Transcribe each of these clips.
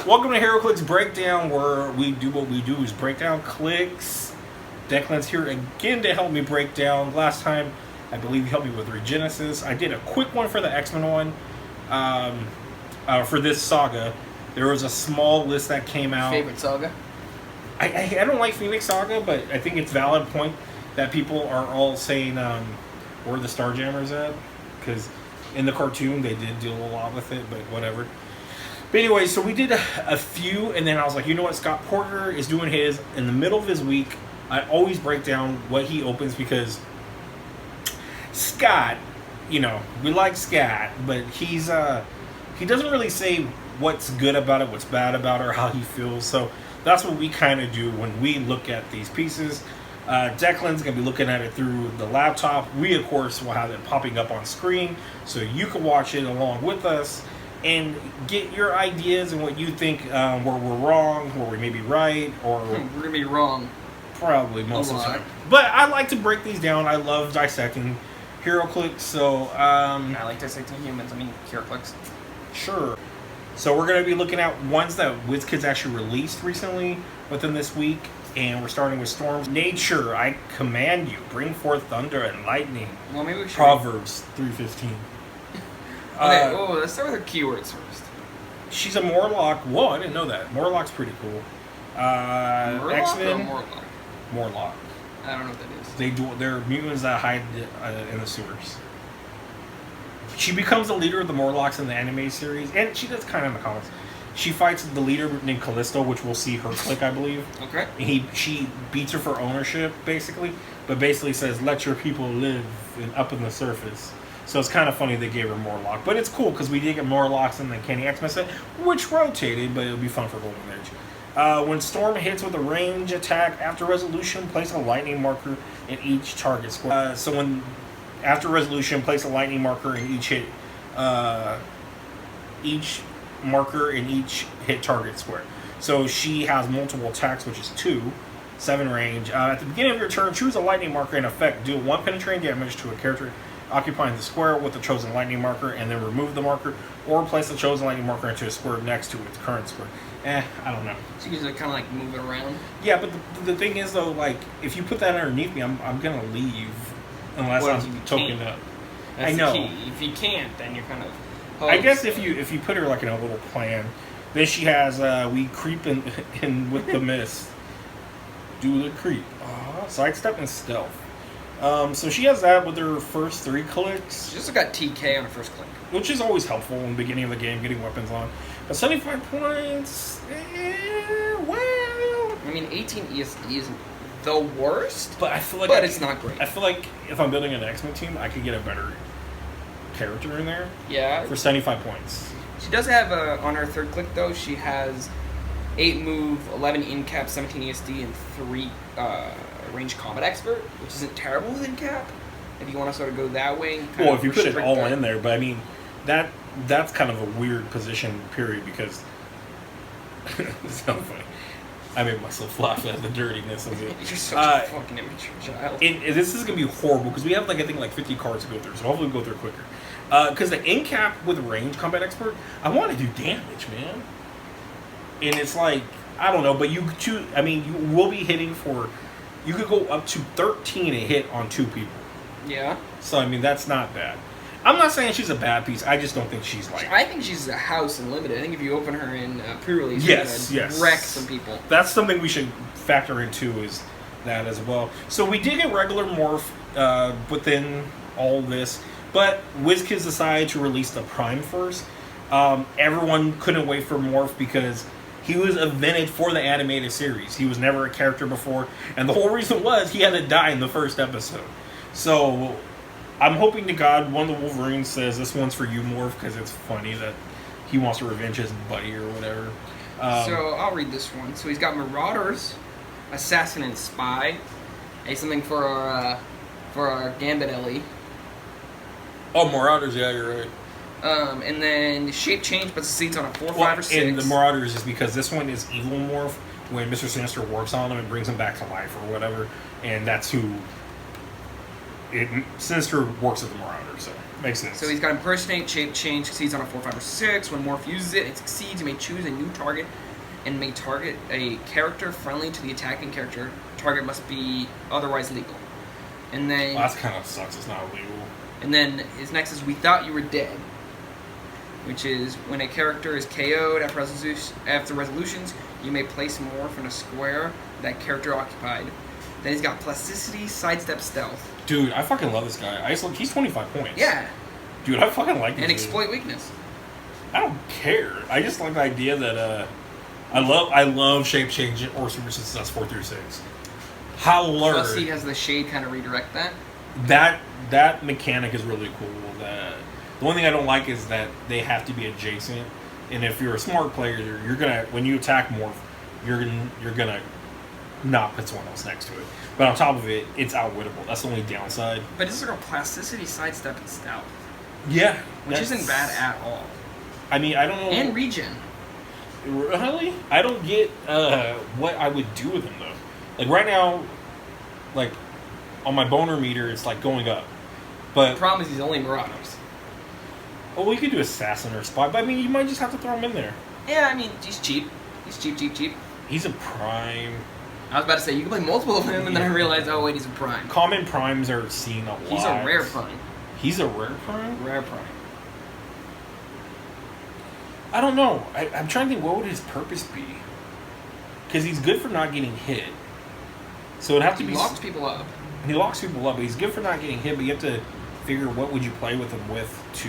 Welcome to Heroclix Breakdown, where we do what we do is break down clicks. Declan's here again to help me break down. Last time, I believe he helped me with Regenesis. I did a quick one for the X-Men one. For this saga, there was a small list that came out. Favorite saga? I don't like Phoenix Saga, but I think it's valid point that people are all saying where the Starjammers at, because in the cartoon they did deal a lot with it, but whatever. But anyway, so we did a few, and then I was like, you know what, Scott Porter is doing his in the middle of his week. I always break down what he opens because Scott, you know, we like Scott, but he doesn't really say what's good about it, what's bad about it, or how he feels. So that's what we kind of do when we look at these pieces. Declan's going to be looking at it through the laptop. We, of course, will have it popping up on screen so you can watch it along with us and get your ideas and what you think where we're wrong, where we may be right, or We're going to be wrong. Probably most of the time. But I like to break these down. I love dissecting Heroclix, so I like dissecting humans. I mean, Heroclix. Sure. So we're going to be looking at ones that WizKids actually released recently within this week. And we're starting with Storms. Nature, I command you, bring forth thunder and lightning. Well, maybe we should. Proverbs 3:15. Okay, let's start with her keywords first. She's a Morlock. Whoa, I didn't know that. Morlock's pretty cool. X-Men. Morlock? Morlock. I don't know what that is. They're mutants that hide in the sewers. She becomes the leader of the Morlocks in the anime series, and she does kind of in the comics. She fights the leader named Callisto, which we'll see her click, I believe. Okay. And she beats her for ownership, basically, but basically says, let your people live up in the surface. So it's kind of funny they gave her Morlock. But it's cool, because we did get Morlocks in the Candy X-Men set, which rotated, but it would be fun for Golden Age. When Storm hits with a range attack, after resolution, place a lightning marker in each target square. So when after resolution, place a lightning marker in each hit. Each marker in each hit target square. So she has multiple attacks, which is 2, 7 range. At the beginning of your turn, choose a lightning marker in effect. Deal 1 penetrating damage to a character occupying the square with the chosen lightning marker, and then remove the marker, or place the chosen lightning marker into a square next to its current square. I don't know. So you can kind of like move it around? Yeah, but the thing is, though, like, if you put that underneath me, I'm going to leave unless I'm token up. That's I know. The key. If you can't, then you're kind of... I guess if you put her like in a little plan, then she has we creep in with the mist. Do the creep. Sidestep and stealth. So she has that with her first 3 clicks. She just got TK on her first click. Which is always helpful in the beginning of the game, getting weapons on. But 75 points, well... I mean, 18 ESD isn't the worst, but I feel like it's not great. I feel like if I'm building an X-Men team, I could get a better character in there. Yeah. For 75 points. She does have, on her third click, though, she has 8 move, 11 in cap, 17 ESD, and 3 range combat expert, which isn't terrible with in cap. If you want to sort of go that way. Well, if you put it all in there, but I mean, that's kind of a weird position, period, because it's so funny. I made myself laugh at the dirtiness of it. You're such a fucking immature child. This is going to be horrible, because we have, like, I think, like 50 cards to go through, so hopefully we go through quicker. Because the in cap with range combat expert, I want to do damage, man. And it's like, I don't know, but you choose, I mean, you will be hitting for, you could go up to 13 a hit on 2 people. Yeah. So, I mean, that's not bad. I'm not saying she's a bad piece. I just don't think she's like... I think she's a house and limited. I think if you open her in pre-release, yes, you're gonna wreck some people. That's something we should factor into, is that as well. So we did get regular morph within all this, but WizKids decided to release the Prime first. Everyone couldn't wait for morph because he was invented for the animated series. He was never a character before, and the whole reason was he had to die in the first episode. So I'm hoping to God one of the Wolverines says this one's for you, Morph, because it's funny that he wants to revenge his buddy or whatever. So I'll read this one. So he's got Marauders, Assassin, and Spy. Hey, something for our Gambit Ellie. Oh, Marauders, yeah, you're right. And then Shape Change puts the seats on a 4, 5, or 6. And the Marauders is because this one is Evil Morph when Mr. Sinister warps on him and brings him back to life or whatever, and that's who Sinister works with the Marauder, so makes sense. So he's got Impersonate, Shape Change, succeeds on a 4, 5, or 6. When Morph uses it, it succeeds. You may choose a new target and may target a character friendly to the attacking character. Target must be otherwise legal. And then... Well, that kind of sucks. It's not illegal. And then his next is We Thought You Were Dead, which is when a character is KO'd after resolutions, you may place Morph in a square that character occupied. Then he's got Plasticity, Sidestep, Stealth. Dude, I fucking love this guy. He's 25 points. Yeah. Dude, I fucking like this. And Exploit Weakness. I don't care. I just like the idea that I love shape change or super success 4 through 6. However, Plus he has the shade kind of redirect that. That mechanic is really cool. The one thing I don't like is that they have to be adjacent, and if you're a smart player, you're gonna when you attack Morph, you're gonna not put someone else next to it. But on top of it, it's outwittable. That's the only downside. But it's like a Plasticity, Sidestep, and Stealth. Yeah, which isn't bad at all. I mean, I don't know. And Regen. Really? I don't get what I would do with him though. Like right now, like on my boner meter, it's like going up. But the problem is he's only Marauders. Oh, we could do Assassin or Spy, but I mean, you might just have to throw him in there. Yeah, I mean, he's cheap. He's cheap. He's a Prime. I was about to say, you can play multiple of him, and then I realized, oh wait, he's a Prime. Common Primes are seen a lot. He's a rare Prime. He's a rare Prime? Rare Prime. I don't know. I'm trying to think, what would his purpose be? Because he's good for not getting hit. So it'd have to be... He locks people up. He locks people up, but he's good for not getting hit, but you have to figure what would you play with him with to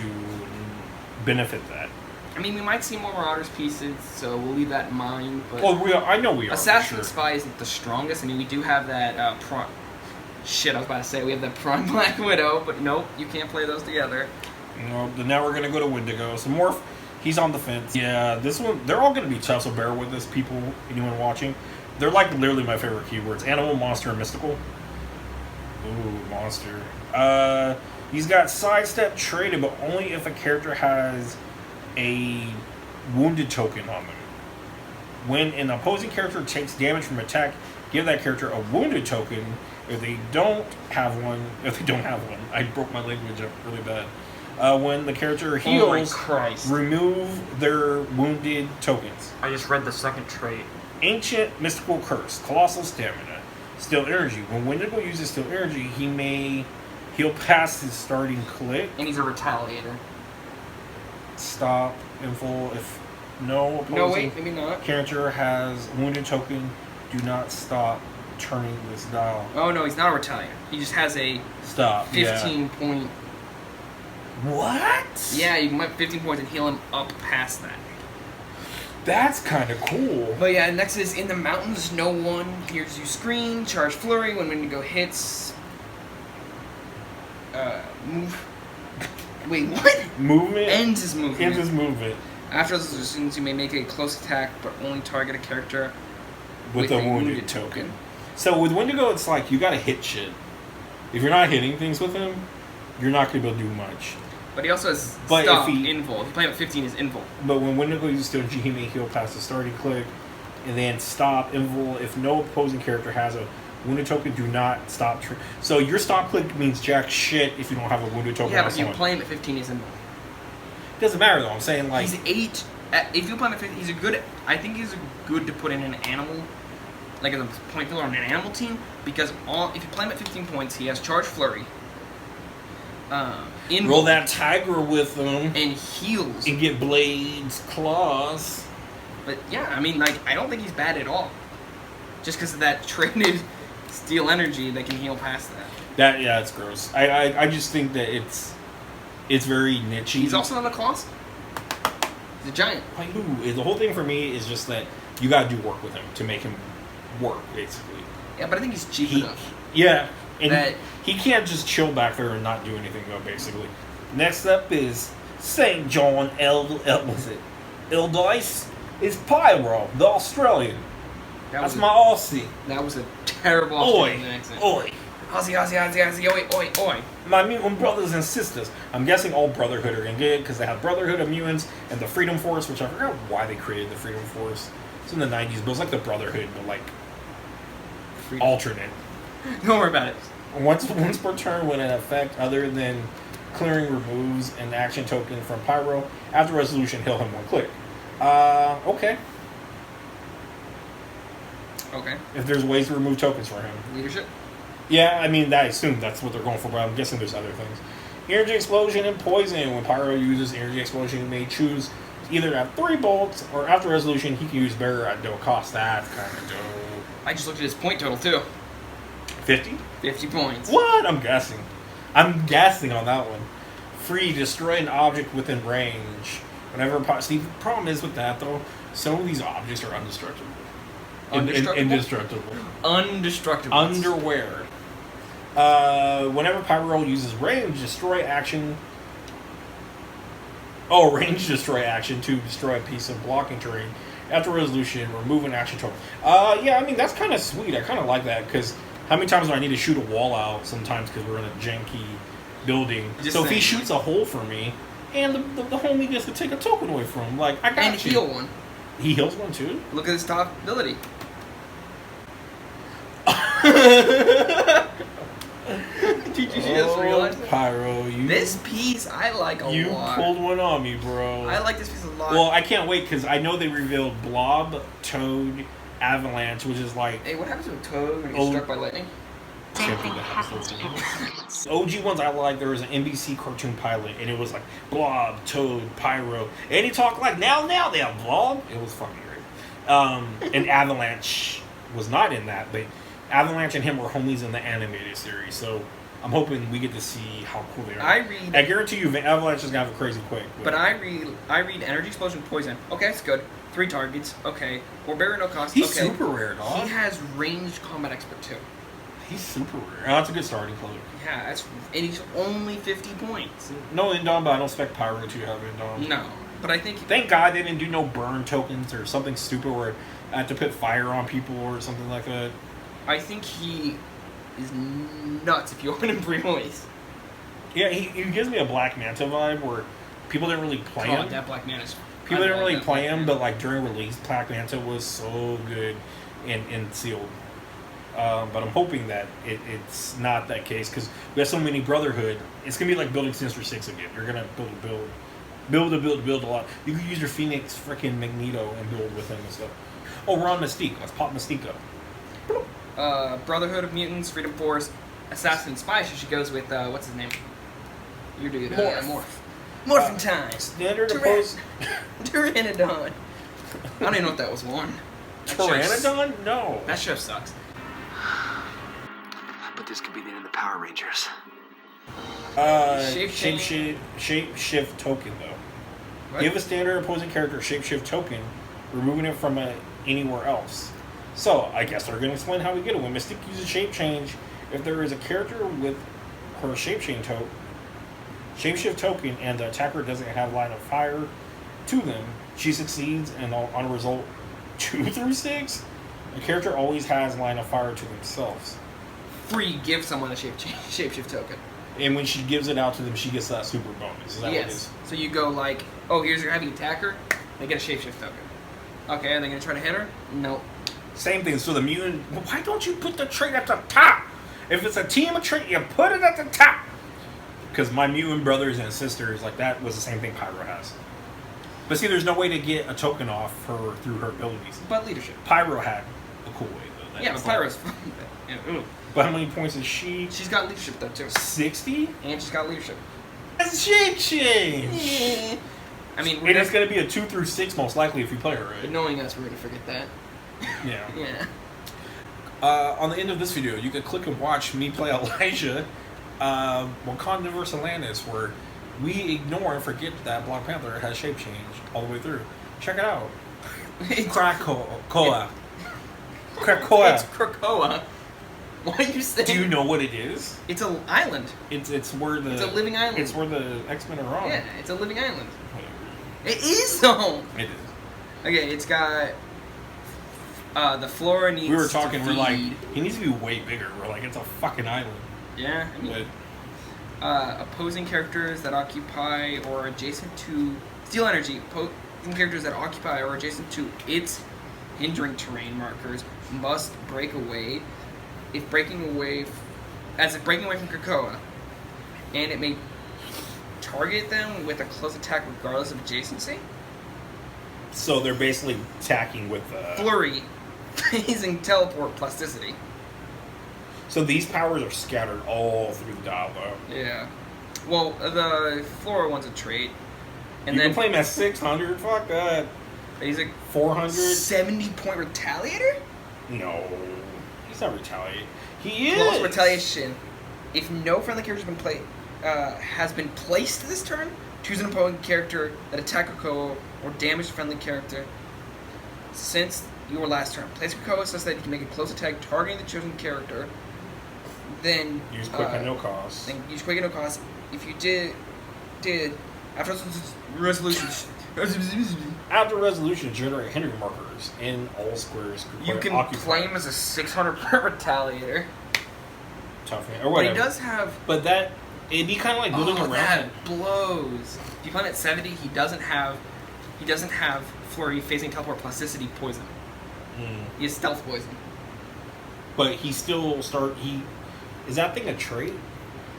benefit that. I mean, we might see more Marauders pieces, so we'll leave that in mind. But well, I know we are. Assassin and Spy isn't the strongest. I mean, we do have that Prime... Shit, I was about to say, we have that Prime Black Widow, but nope, you can't play those together. No, now we're going to go to Wendigo. So Morph, he's on the fence. Yeah, this one, they're all going to be tough, so bear with us, people, anyone watching. They're like literally my favorite keywords. Animal, monster, and mystical. Ooh, monster. He's got sidestep traded, but only if a character has a wounded token on them. When an opposing character takes damage from attack, give that character a wounded token. If they don't have one, I broke my language up really bad. When the character heals, remove their wounded tokens. I just read the second trait. Ancient Mystical Curse, Colossal Stamina, Still Energy. When Wendigo uses Still Energy, he'll pass his starting click. And he's a Retaliator. Stop in full. If no opposing maybe not. Character has wounded token, do not stop turning this dial. Oh no, he's not a Retaliator. He just has a 15 point. What? Yeah, you can put 15 points and heal him up past that. That's kind of cool. But yeah, next is In the Mountains, no one hears you scream. Charge Flurry when Wendigo hits. Move. Wait, what? Movement? Ends his movement. Ends his movement. After those resolutions, you may make a close attack, but only target a character with a wounded token. So with Wendigo, it's like you gotta hit shit. If you're not hitting things with him, you're not gonna be able to do much. But he also has stop, invul. If you play him at 15, is invul. But when Wendigo uses Still Energy, he may heal past the starting click, and then stop, invul. If no opposing character has a wounded token, do not stop. So your stop click means jack shit if you don't have a wounded token. Yeah, but if you play him at 15, he's invul. Doesn't matter though. I'm saying like he's 8. If you play him at 15, he's a good. I think he's good to put in an animal, like as a point filler on an animal team, because if you play him at 15 points, he has Charge Flurry. Roll that tiger with them and heals and get blades, claws. But yeah, I mean, like I don't think he's bad at all. Just because of that traded Steel Energy that can heal past that. Yeah, it's gross. I just think that it's very niche. He's also not a colossal. He's a giant. Like, the whole thing for me is just that you got to do work with him to make him work, basically. Yeah, but I think he's cheap enough. Yeah, and he can't just chill back there and not do anything, though, basically. Next up is St. John Eldice is Pyro, the Australian. That's my Aussie. That was a terrible Australian accent. Oi. Aussie, oi. My mutant brothers and sisters. I'm guessing all Brotherhood are going to get it because they have Brotherhood of Mutants and the Freedom Force, which I forgot why they created the Freedom Force. It's in the 90s, but it was like the Brotherhood, but like alternate. Don't worry about it. Once per turn, when an effect other than clearing removes an action token from Pyro, after resolution, heal him 1 click. Okay. Okay. If there's ways to remove tokens for him. Leadership? Yeah, I mean, I assume that's what they're going for, but I'm guessing there's other things. Energy Explosion and Poison. When Pyro uses Energy Explosion, he may choose either have 3 bolts, or after resolution, he can use Bearer at no cost. That's kind of dope. I just looked at his point total, too. 50? 50 points. What? I'm guessing on that one. Free, destroy an object within range. See, the problem is with that, though, some of these objects are indestructible. Indestructible. Undestructible. Underwear. Whenever Pyro uses range destroy action. Oh, range destroy action to destroy a piece of blocking terrain. After resolution, remove an action token. Yeah, I mean, that's kind of sweet. I kind of like that, because how many times do I need to shoot a wall out sometimes because we're in a janky building? So if he shoots a hole for me, and the homie gets to take a token away from him, like, I got and heal one. He heals one, too? Look at his top ability. Did you just realize that? Pyro, this piece I like a lot. You pulled one on me, bro. I like this piece a lot. Well, I can't wait because I know they revealed Blob, Toad, Avalanche, which is like. Hey, what happens to a Toad when he's struck by lightning? OG ones I like. There was an NBC cartoon pilot, and it was like Blob, Toad, Pyro, and he talked like now they have Blob. It was fucking great. And Avalanche was not in that, but Avalanche and him were homies in the animated series, so I'm hoping we get to see how cool they are. I guarantee you Avalanche is gonna have a crazy quick. But I read Energy Explosion, Poison. Okay, that's good. 3 targets. Okay. Or Bearer no cost. He's okay. super rare, dog. He has ranged combat expert too. He's super rare. Oh, that's a good starting color. Yeah, and he's only 50 points. No Indom, but I don't expect Pyro to have Indom. No, but I think. Thank God they didn't do no burn tokens or something stupid where I have to put fire on people or something like that. I think he is nuts if you open him 3 ways. Yeah, he gives me a Black Manta vibe where people didn't really play him. That Black Manta. People didn't really play him, but like during release, Black Manta was so good in sealed. But I'm hoping that it's not that case because we have so many Brotherhood. It's gonna be like building Sinister 6 again. You're gonna build a lot. You can use your Phoenix freaking Magneto and build with him and stuff. Oh, we're on Mystique. Let's pop Mystique up. Brotherhood of Mutants, Freedom Force, Assassin, Spy. She goes with what's his name? You're doing Morph. Morphin' time. Standard oppose. Pteranodon. I don't even know if that was one. Pteranodon? No. That show sucks. But this could be the end of the Power Rangers. Shapeshift token though. What? Give a standard opposing character a shapeshift token, removing it from anywhere else. So I guess they're going to explain how we get it. When Mystique uses shape change, if there is a character with her shapeshift token and the attacker doesn't have line of fire to them, she succeeds, and on a result 2 through 6, the character always has line of fire to themselves. Free, give someone a shapeshift token. And when she gives it out to them, she gets that super bonus. Is that what it is? So you go like, oh, here's your heavy attacker. They get a shapeshift token. Okay, are they going to try to hit her? Nope. Same thing. So the mutant, why don't you put the trait at the top? If it's a team of trait, you put it at the top. Because my mutant brothers and sisters, like that was the same thing Pyro has. But see, there's no way to get a token off her through her abilities. But leadership. Pyro had a cool way though. Yeah, but Pyro's. But how many points is she? She's got leadership though too. 60? And she's got leadership. That's shape change. Yeah. I mean, and it's going to be a 2 through 6 most likely if you play her, right? But knowing us, we're going to forget that. Yeah. Yeah. On the end of this video, you can click and watch me play Elijah, Wakanda vs. Atlantis, where we ignore and forget that Black Panther has shape change all the way through. Check it out. Krakoa. It's Krakoa. Why are you saying? Do you know what it is? It's an island. It's where the. It's a living island. It's where the X-Men are on. Yeah, it's a living island. It is though. It is. Okay, it's got. The flora needs. We were talking. To We're like, feed. he needs to be way bigger. We're like, it's a fucking island. Yeah, I mean. Opposing characters that occupy or adjacent to Steel Energy. Opposing characters that occupy or adjacent to its hindering terrain markers must break away. If breaking away as it's breaking away from Krakoa, and it may target them with a close attack regardless of adjacency. So they're basically attacking with Flurry, phasing teleport, plasticity. So these powers are scattered all through the dial, though. Yeah. Well, the Flora one's a trait. And You then can play him at 600? Fuck that. basic 400? 70-point retaliator? No. He's not retaliate. He Plus is! retaliation. If no friendly character has been placed this turn, choose an opponent character that attack Krakoa or damage a friendly character since your last turn. Place Krakoa such that you can make a close attack targeting the chosen character. Then Use quick at no cost. Then use quick at no cost. If you did after resolution. After resolution, generate Henry markers in all squares. You can play him as a 600-point retaliator. Tough man. Or But whatever. he does have. But that, it'd be kind of like building around that him. blows. If you play him at 70, he doesn't have flurry, phasing teleport, plasticity, poison. He has stealth poison. But he still is that thing a trait?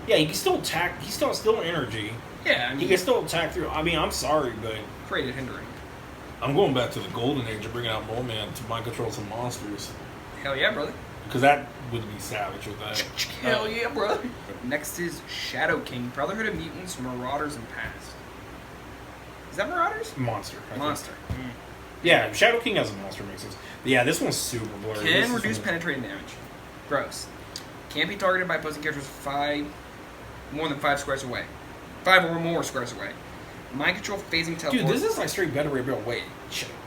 Yeah, he can still attack. He's still energy. Yeah, I He mean, can still attack through. I mean, I'm sorry, but created hindering. I'm going back to the golden age of bringing out Mole Man to mind control some monsters. Hell yeah, brother. Because that would be savage with that. Hell yeah, brother. Next is Shadow King, Brotherhood of Mutants, Marauders, and Past. Is that Marauders? Monster. I think. Monster. Yeah, Shadow King has a monster makes sense. But yeah, this one's super blurry. This Can is reduce some- penetrating damage. Gross. Can't be targeted by opposing characters more than 5 squares away. 5 or more squares away. Mind control, phasing teleport. Dude, this is like straight Better Ray Bill. Wait,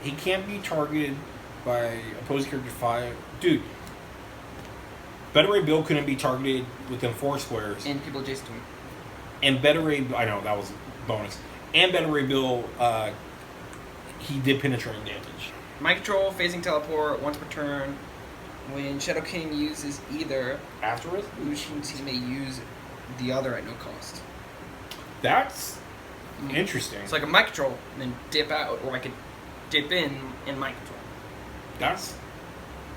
he can't be targeted by opposing character 5. Dude, Better Ray Bill couldn't be targeted within 4 squares. And people adjacent to him. And Better Ray, I know that was bonus. And Better Ray Bill, he did penetrating damage. Mind control, phasing teleport, once per turn. When Shadow King uses either After resolutions, he may use the other at no cost. That's interesting. It's like a mind control, and then dip out, or I could dip in mind control.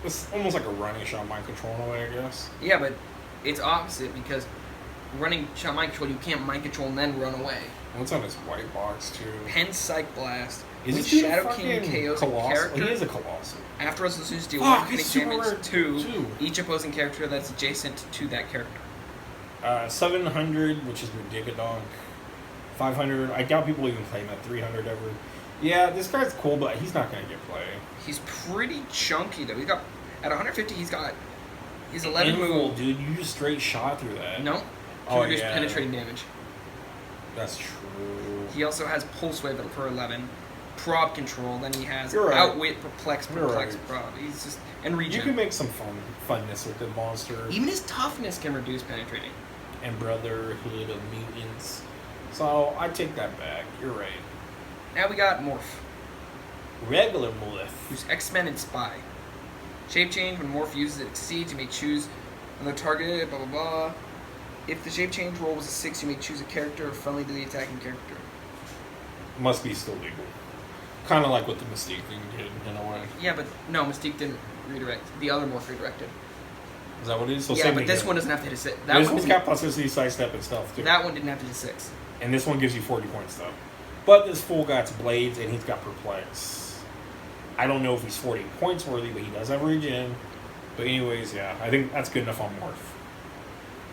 It's almost like a running shot mind control in a way, I guess. Yeah, but it's opposite because running shot mind control, you can't mind control and then run away. What's on his white box too? Hence Psych Blast. Is When this dude Shadow a King fucking KOs colossal? a character, He is a colossal. after resolutions deal Fuck, 1 he's kinetic super damage rare to too. each opposing character that's adjacent to that character. 700, which is Ridiculous. 500. I doubt people even play him at 300 ever. Yeah, this guy's cool, but he's not gonna get play. He's pretty chunky though. He's got at 150. He's got his 11 Invul, move. dude, you just straight shot through that. No, Oh, reduce yeah. penetrating damage. That's true. He also has Pulse Wave for 11, Prob Control. Then he has You're right. Outwit, Perplex, You're Perplex, right. Prob. He's just and You Regen. can make some funness with the monster Even his toughness can reduce penetrating. and Brotherhood of Mutants. So I take that back. You're right. Now we got Morph, Regular Morph. who's X-Men and Spy. Shape change, when Morph uses it exceeds, you may choose another target, blah blah blah. If the shape change roll was a 6, you may choose a character friendly to the attacking character. Must be still legal. Kind of like what the Mystique thing did in a way. Yeah, but no, Mystique didn't redirect. The other Morph redirected. Is that what it is? So Yeah, same but thing this here. one doesn't have to hit a 6. This one's got plasticity, sidestep, and stealth too. That one didn't have to hit a 6. And this one gives you 40 points though. But this fool got blades and he's got perplex. I don't know if he's 40 points worthy, but he does have regen. But anyways, yeah, I think that's good enough on Morph.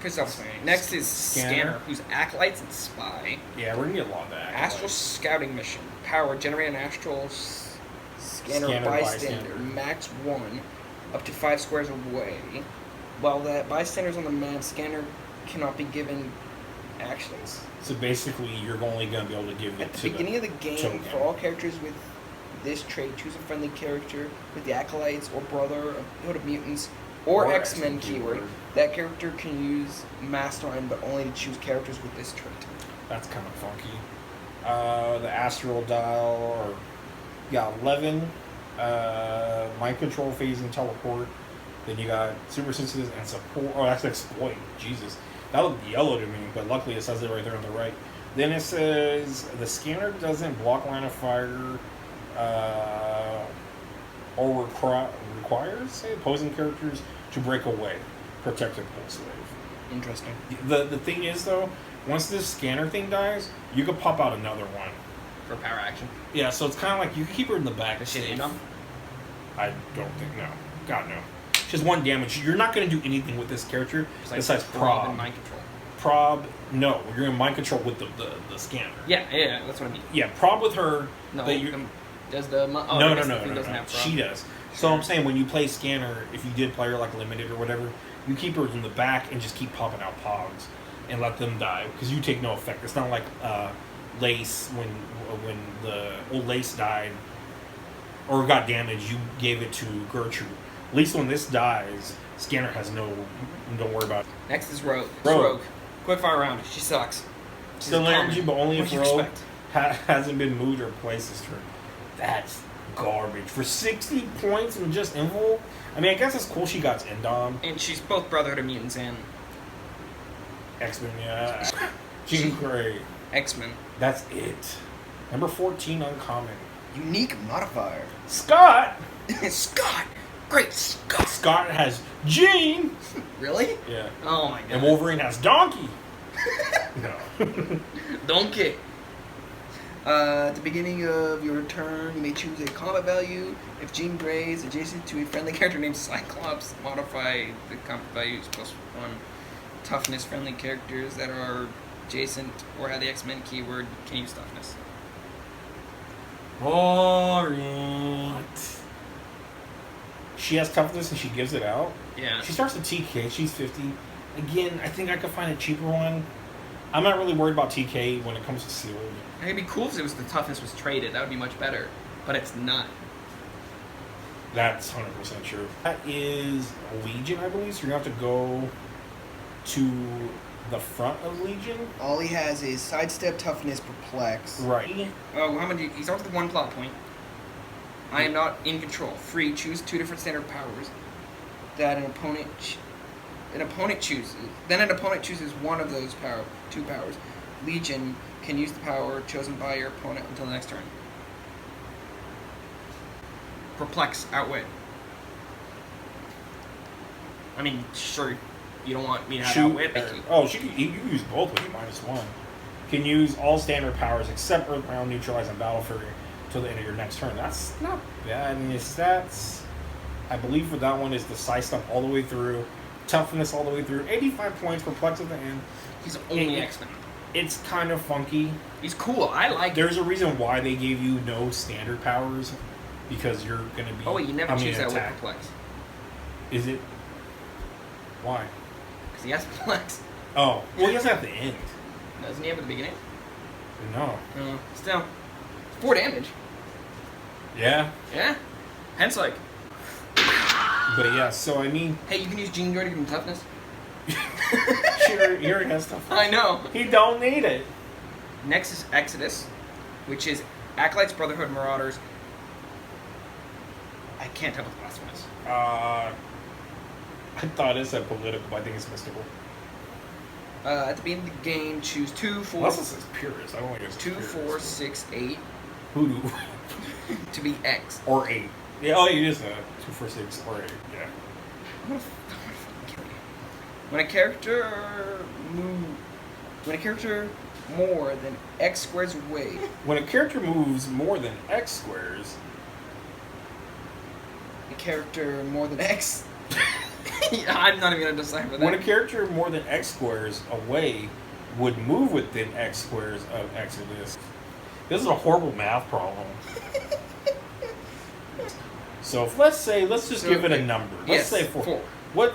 Good stuff. Next is Scanner, who's Acolytes and Spy. Yeah, we're gonna get a lot of that. Astral Scouting Mission. Power, generate an Astral Scanner bystander. Max 1, up to 5 squares away. While that bystander's on the map, Scanner cannot be given actions. So basically, you're only gonna be able to give it At the to beginning of the game, token. for all characters with this trait, choose a friendly character with the Acolytes or Brotherhood of Mutants or X-Men keyword. That character can use Mastermind, but only to choose characters with this trait. That's kind of funky. The Astral Dial, or yeah, 11. Mind Control, Phasing, Teleport. Then you got Super Sensitive and Support. Oh, that's Exploit. Jesus. That looked yellow to me, but luckily it says it right there on the right. Then it says the scanner doesn't block line of fire or requires, say, opposing characters to break away. Protected Pulse Wave. Interesting. The thing is, though, once this scanner thing dies, you could pop out another one. For power action. Yeah, so it's kind of like you can keep her in the back. Does she safe. end on? I don't think, no. God, no. She has 1 damage. You're not going to do anything with this character besides prob. And mind control. Prob, no. You're going to mind control with the scanner. Yeah, that's what I mean. Yeah, prob with her. No, that you, does the... Oh, no. Doesn't have prob. She does. So I'm saying when you play scanner, if you did play her like limited or whatever, you keep her in the back and just keep popping out pogs and let them die because you take no effect. It's not like Lace when the old Lace died or got damaged, you gave it to Gertrude. At least when this dies, scanner has no. Don't worry about it. Next is Rogue. Rogue. Quick fire round. She sucks. She's Still energy, but only what if do you Rogue expect? hasn't been moved or placed this turn. That's garbage. For 60 points and just invul? I mean, I guess it's cool she got Endom. And she's both Brotherhood of Mutants and X-Men, yeah. Jean Grey. X-Men. That's it. Number 14, uncommon. Unique modifier. Scott! Scott! Great Scott! Scott has Jean! Really? Yeah. Oh my god. And Wolverine has Donkey! No. Donkey. At the beginning of your turn, you may choose a combat value. If Jean Grey is adjacent to a friendly character named Cyclops, modify the combat values +1. Toughness friendly characters that are adjacent or have the X-Men keyword can use toughness. Boring. She has toughness and she gives it out. Yeah. She starts at TK. She's 50. Again, I think I could find a cheaper one. I'm not really worried about TK when it comes to sealed. It'd be cool if it was the toughness was traded. That would be much better. But it's not. That's 100% true. That is Legion, I believe. So you're going to have to go to the front of Legion. All he has is sidestep, toughness, perplex. Right. Oh, how many? He starts with 1 plot point. I am not in control. Free. Choose 2 different standard powers that an opponent chooses. Then an opponent chooses one of those 2 powers. Legion can use the power chosen by your opponent until the next turn. Perplex, outwit. I mean, sure, you don't want me to have outwit. You can use both with -1. Can use all standard powers except Earthbound, Neutralize, and Battle Fury till the end of your next turn. That's not bad. And his stats, I believe for that one, is the side stuff all the way through, toughness all the way through, 85 points, perplex at the end. He's only X-Men. It's kind of funky. He's cool. I like it. There's a reason why they gave you no standard powers, because you're going to be... Oh, wait, you never choose that with attack. perplex. Is it? Why? Because he has perplex. Oh, well, he has it at the end. Doesn't he have it at the beginning? No. Still. 4 damage. Yeah. Yeah. Hence, like... But yeah, so I mean... Hey, you can use Jean Grey to give him toughness. Sure, he already has stuff. I know. He don't need it. Next is Exodus, which is Acolytes, Brotherhood, Marauders. I can't tell what the last one is. I thought it said political, but I think it's mystical. At the beginning of the game, choose 2, 4... Unless it says purist. I don't think it's 2, purist. 4, 6, 8 Hoodoo. to be X. Or 8. Yeah, oh, it is 2, 4, 6, or 8. Yeah. I'm gonna fucking kill you. When a character more than X squares away... When a character moves more than X squares... A character more than X... I'm not even going to decipher that. When a character more than X squares away would move within X squares of Exodus. This is a horrible math problem. So if let's just give it a number. Let's say 4. 4. What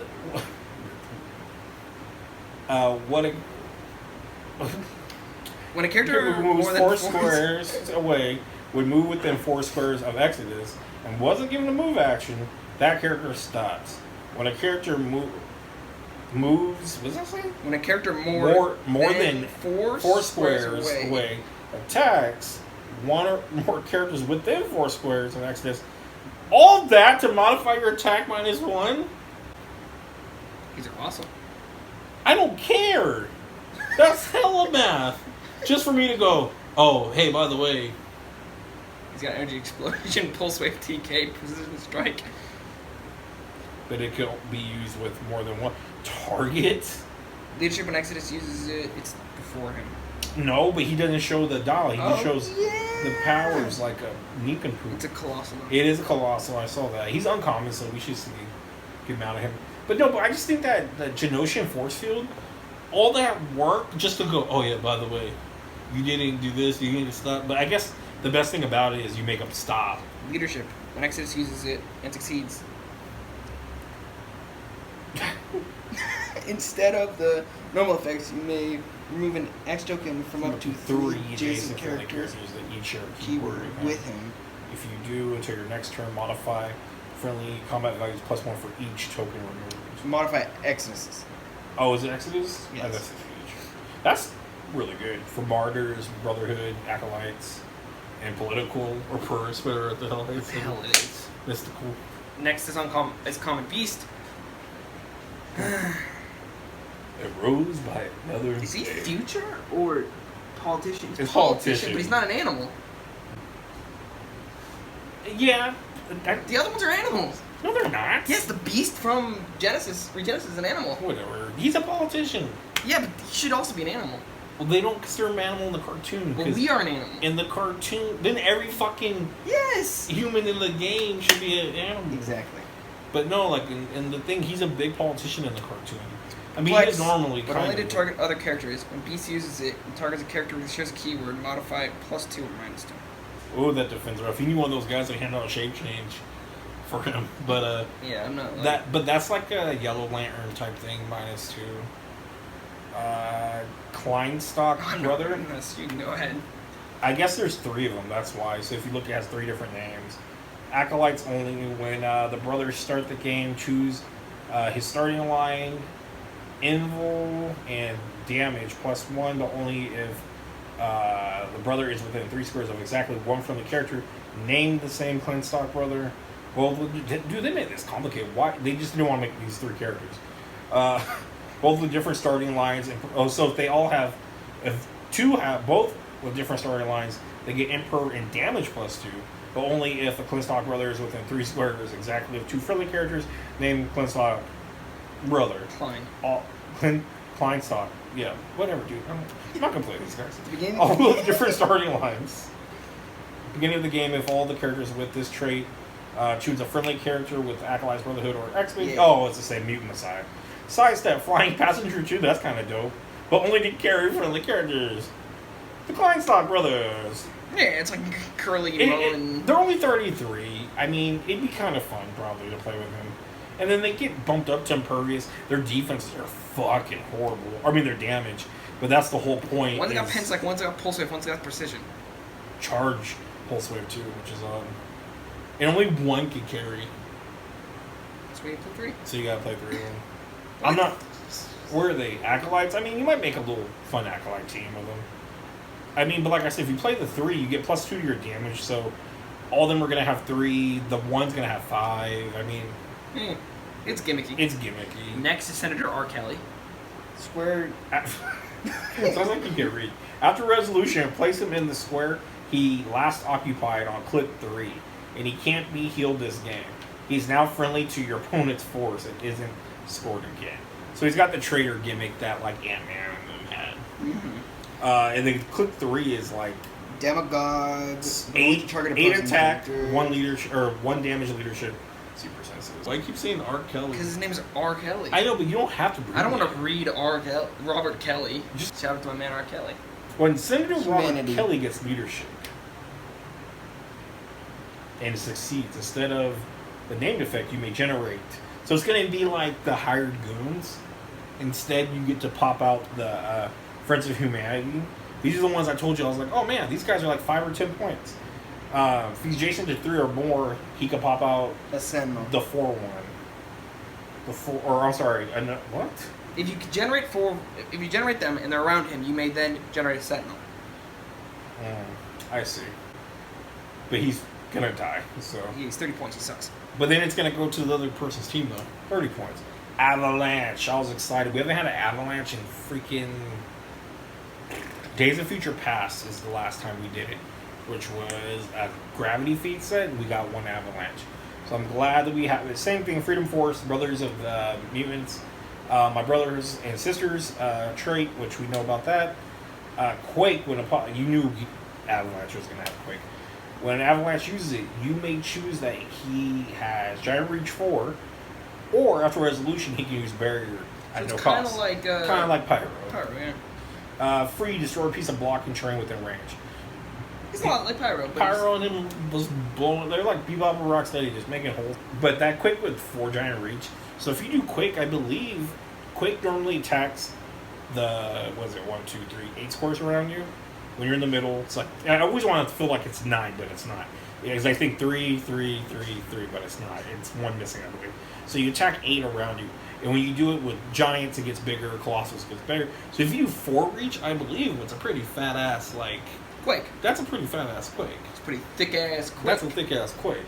When a character moves more than 4 squares away would move within 4 squares of Exodus and wasn't given a move action, that character stops. When a character moves, what does that say? When a character more than 4 squares away attacks one or more characters within 4 squares of Exodus, all that to modify your attack -1? These are awesome. I don't care. That's hella math. Just for me to go, oh, hey, by the way. He's got energy explosion, pulse wave, TK, precision strike. But it could be used with more than one target. Leadership when Exodus uses it, it's before him. No, but he doesn't show the doll. He just shows yeah. the powers like a Nikan poop. It's a colossal. It is a colossal. I saw that. He's uncommon, so we should see a good amount of him. But no, but I just think that the Genosian force field, all that work just to go, oh yeah, by the way, you didn't do this, you didn't stop. But I guess the best thing about it is you make them stop. Leadership. When Exodus uses it and succeeds. Instead of the normal effects, you may remove an X token from up to 3 adjacent characters that each share a keyword with him. If you do, until your next turn, modify friendly combat values +1 for each token removed. Modify Exodus. Oh, is it Exodus? Yes. Oh, that's huge. That's really good for martyrs, brotherhood, acolytes, and political or purist, whatever the hell What the hell it is. mystical. Next is Common Beast. It rose by another. Is he day. future or politician? It's politician. But he's not an animal. Yeah. The other ones are animals. No, they're not. Yes, the Beast from Regenesis is an animal. Whatever. He's a politician. Yeah, but he should also be an animal. Well, they don't consider him an animal in the cartoon. Well, we are an animal. In the cartoon, then every fucking Yes. human in the game should be an animal. Exactly. But no, like in the thing, he's a big politician in the cartoon. I mean, Flex, he is normally but kind only to of. target other characters. When Beast uses it, it targets a character that shares a keyword, modify it +2 or -2. Oh, that defends rough. He knew one of those guys that hand out a shape change for him. But yeah, I'm not. that. But that's like a Yellow Lantern type thing, -2. Kleinstock brother. You can go ahead. I guess there's 3 of them. That's why. So if you look, it has 3 different names. Acolytes only. When the brothers start the game, choose his starting line, invul, and damage +1, but only if the brother is within 3 squares of exactly one from the character named the same Kleinstock brother. Well, dude, they made this complicated. Why? They just didn't want to make these 3 characters. Both with different starting lines. And, so if they all have, if 2 have both with different starting lines, they get Emperor and damage +2. But only if the Kleinstock brother is within 3 squares exactly of 2 friendly characters named Kleinstock brother. Kleinstock. Yeah, whatever, dude. I'm not gonna play these guys. All with different starting lines. Beginning of the game, if all the characters with this trait choose a friendly character with Acolyte's Brotherhood or X-Men. Yeah. Oh, it's the same Mutant Messiah. Sidestep, Flying Passenger 2, that's kind of dope. But only to carry friendly characters. The Kleinstock brothers. Yeah, it's like Curly and Mo and... They're only 33. I mean, it'd be kind of fun, probably, to play with him. And then they get bumped up to Impervious. Their defenses are fucking horrible. I mean, their damage. But that's the whole point. One's got Pensec, one's got Pulse Wave, one's got Precision. Charge Pulse Wave, too, which is and only 1 can carry. So we play 3. So you gotta play 3 of them. I'm not... Where are they? Acolytes? I mean, you might make a little fun Acolyte team of them. I mean, but like I said, if you play the 3, you get +2 to your damage, so all of them are going to have 3, the 1's going to have 5, I mean... It's gimmicky. It's gimmicky. Next is Senator R. Kelly. Square... It sounds like you can read. After resolution, place him in the square he last occupied on clip 3, and he can't be healed this game. He's now friendly to your opponent's force and isn't scored again. So he's got the traitor gimmick that, like, Ant-Man and them had. Mm-hmm. And then clip 3 is like Demagogues, 8 attack, character. 1 leadership or 1 damage leadership, super sensitive. Why do you keep saying R. Kelly? Because his name is R. Kelly. I know, but you don't have to. I don't want to read Robert Kelly. Just shout out to my man R. Kelly. When Senator Robert Humanity. Kelly gets leadership and succeeds, instead of the named effect, you may generate. So it's going to be like the hired goons. Instead, you get to pop out the Friends of Humanity. These are the ones I told you. I was like, oh man, these guys are like 5 or 10 points. If he's adjacent to 3 or more, he could pop out A Sentinel. the 4-1. I'm sorry, what? If you generate them and they're around him, you may then generate a Sentinel. I see. But he's gonna die, so. He's 30 points. He sucks. But then it's gonna go to the other person's team though. 30 points. Avalanche. I was excited. We haven't had an Avalanche in freaking Days of Future Past is the last time we did it, which was a Gravity Feed set. We got 1 Avalanche. So I'm glad that we have the same thing. Freedom Force, Brothers of the Mutants, My brothers and sisters trait, which we know about that. Quake, you knew Avalanche was going to have Quake. When Avalanche uses it, you may choose that he has Giant Reach 4, or after Resolution, he can use Barrier at no cost. Kind of like Pyro. Pyro, yeah. Free, destroy a piece of blocking terrain within range. It's a lot like Pyro. But Pyro and him was blowing. They're like Bebop and Rocksteady, just making holes. But that Quake with 4 Giant Reach. So if you do Quake, I believe Quake normally attacks the 8 squares around you. When you're in the middle, it's like I always want it to feel like it's 9, but it's not. Because I think 3, 3, 3, 3, but it's not. It's 1 missing, I believe. So you attack 8 around you. And when you do it with Giants, it gets bigger. Colossus gets bigger. So if you do 4 Reach, I believe it's a pretty fat ass Quake. That's a pretty fat ass Quake. It's a pretty thick ass Quake. That's a thick ass Quake.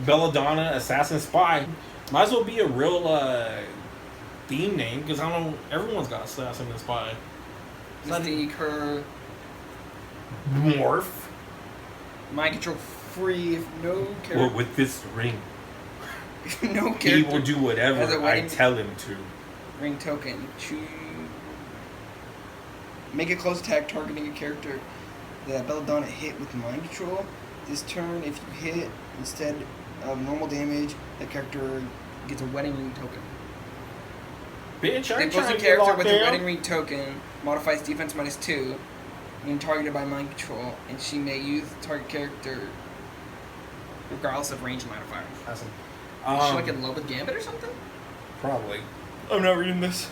Belladonna, Assassin Spy. Might as well be a real theme name, because I don't know, everyone's got Assassin and Spy. Mystique, her. Morph. Mind control free, no character. Or with this ring. No character. He will do whatever I tell him to. Ring token. Make a close attack targeting a character that Belladonna hit with mind control. This turn, if you hit instead of normal damage, that character gets a wedding ring token. Bitch, The opposing character with a wedding ring token modifies defense -2 when targeted by mind control, and she may use the target character regardless of range modifiers. Awesome. Is she in love with Gambit or something? Probably. I'm not reading this.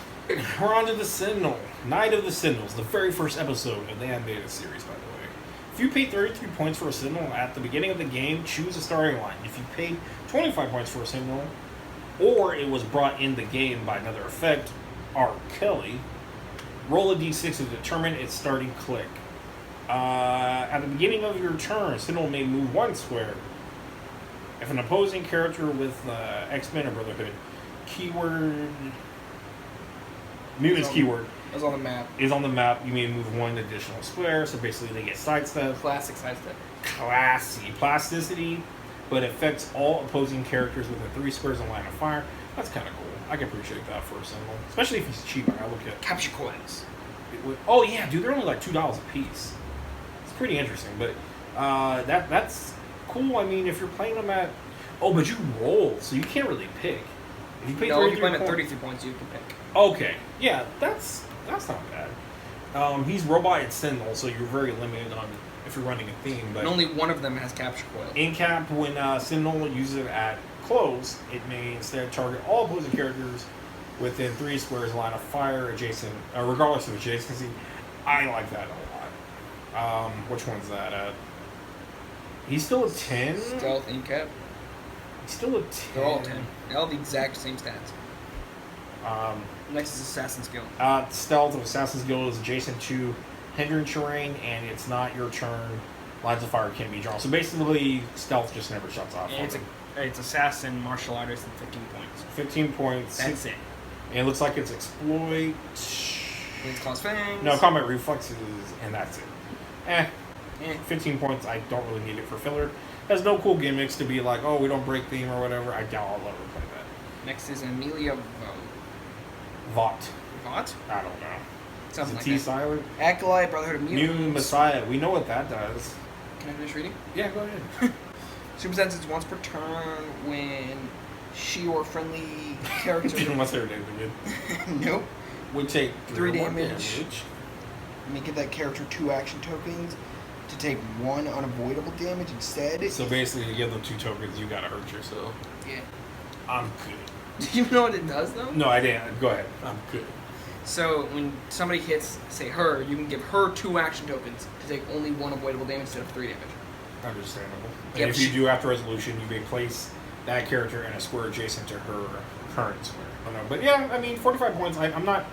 We're on to the Sentinel. Night of the Sentinels, the very first episode of the animated series, by the way. If you pay 33 points for a Sentinel at the beginning of the game, choose a starting line. If you paid 25 points for a Sentinel, or it was brought in the game by another effect, R. Kelly, roll a d6 to determine its starting click. At the beginning of your turn, Sentinel may move 1 square. If an opposing character with X-Men or Brotherhood keyword, mutants keyword, Is on the map. is on the map, you may move 1 additional square. So basically, they get sidestep. Classic sidestep. Classy plasticity, but affects all opposing characters within 3 squares in line of fire. That's kind of cool. I can appreciate that for a Sentinel, especially if he's cheap. I look at Capture coins. Oh yeah, dude, they're only like $2 a piece. It's pretty interesting, but that's cool. I mean, if you're playing them at but you roll, so you can't really pick. If you pay No, if you play them at 33 points, you can pick. Okay, yeah, that's not bad. He's robot and Sentinel, so you're very limited on if you're running a theme. But And only one of them has capture coil. in cap, when Sentinel uses it at close, it may instead target all opposing characters within 3 squares line of fire adjacent, regardless of adjacency. I like that a lot. Which one's that at? He's still a 10? Stealth, in cap. He's still a 10. They're all 10. They all have the exact same stats. Next is Assassin's Guild. Stealth of Assassin's Guild is adjacent to hindrance terrain, and it's not your turn. Lines of fire can't be drawn. So basically, stealth just never shuts off. And it's assassin, martial artist, and 15 points. 15 points. That's it. And it looks like it's exploit. Wings, claws, fangs. No, combat reflexes, and that's it. 15 points. I don't really need it for filler. Has no cool gimmicks to be like, oh, we don't break theme or whatever. I doubt I'll ever play that. Next is Amelia Vought. Vought? I don't know. Something is like it T that. silent? Acolyte, Brotherhood of Mutants. New Messiah. We know what that does. Can I finish reading? Yeah, go ahead. Super senses once per turn when she or friendly character. Unless they're David. Nope. Would take 3 or more damage. May give that character 2 action tokens to take 1 unavoidable damage instead. So basically, you give them 2 tokens, you gotta hurt yourself. Yeah. I'm good. Do you know what it does though? No, I didn't. Go ahead. I'm good. So when somebody hits, say her, you can give her 2 action tokens to take only 1 avoidable damage instead of 3 damage. Understandable. And Yep. if you do after resolution, you may place that character in a square adjacent to her current square. I don't know. But yeah, I mean, 45 points. I'm not.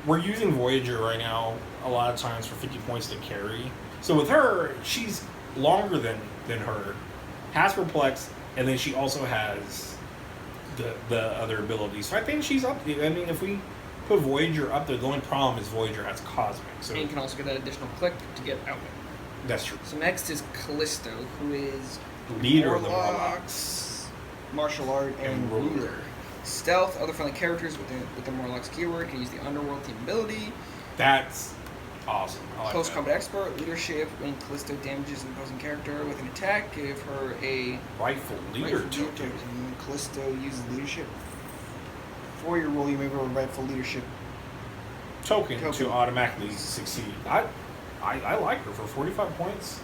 We're using Voyager right now a lot of times for 50 points to carry. So with her, she's longer than her, has perplex, and then she also has the other abilities. So I think she's up there. I mean, if we put Voyager up there, the only problem is Voyager has Cosmic. So And you can also get that additional click to get out. that's true. So next is Callisto, who is Leader of the Warlocks, martial art, and And ruler. ruler. Stealth. Other friendly characters with the Morlock's keyword can use the Underworld team ability. That's awesome. I like Close that. combat expert. Leadership. When Callisto damages an opposing character with an attack, give her a Rightful leader token. And when Callisto uses leadership, for your role, you may roll a rightful leadership Token to automatically succeed. I like her for 45 points.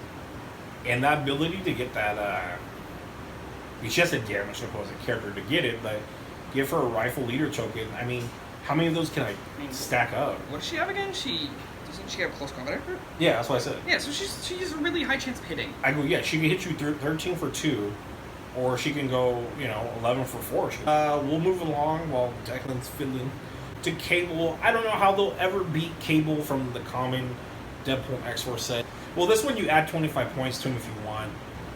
And that ability to get that, she has to damage the opposing character to get it, but give her a rifle leader token. I mean, how many of those can I stack up? What does she have again? Doesn't she have close combat expert? Yeah, that's what I said. Yeah, so she has a really high chance of hitting. I go, yeah, she can hit you 13 for 2, or she can go, 11 for 4. We'll move along while Declan's fiddling to Cable. I don't know how they'll ever beat Cable from the common Deadpool X-Force set. Well, this one you add 25 points to him if you want.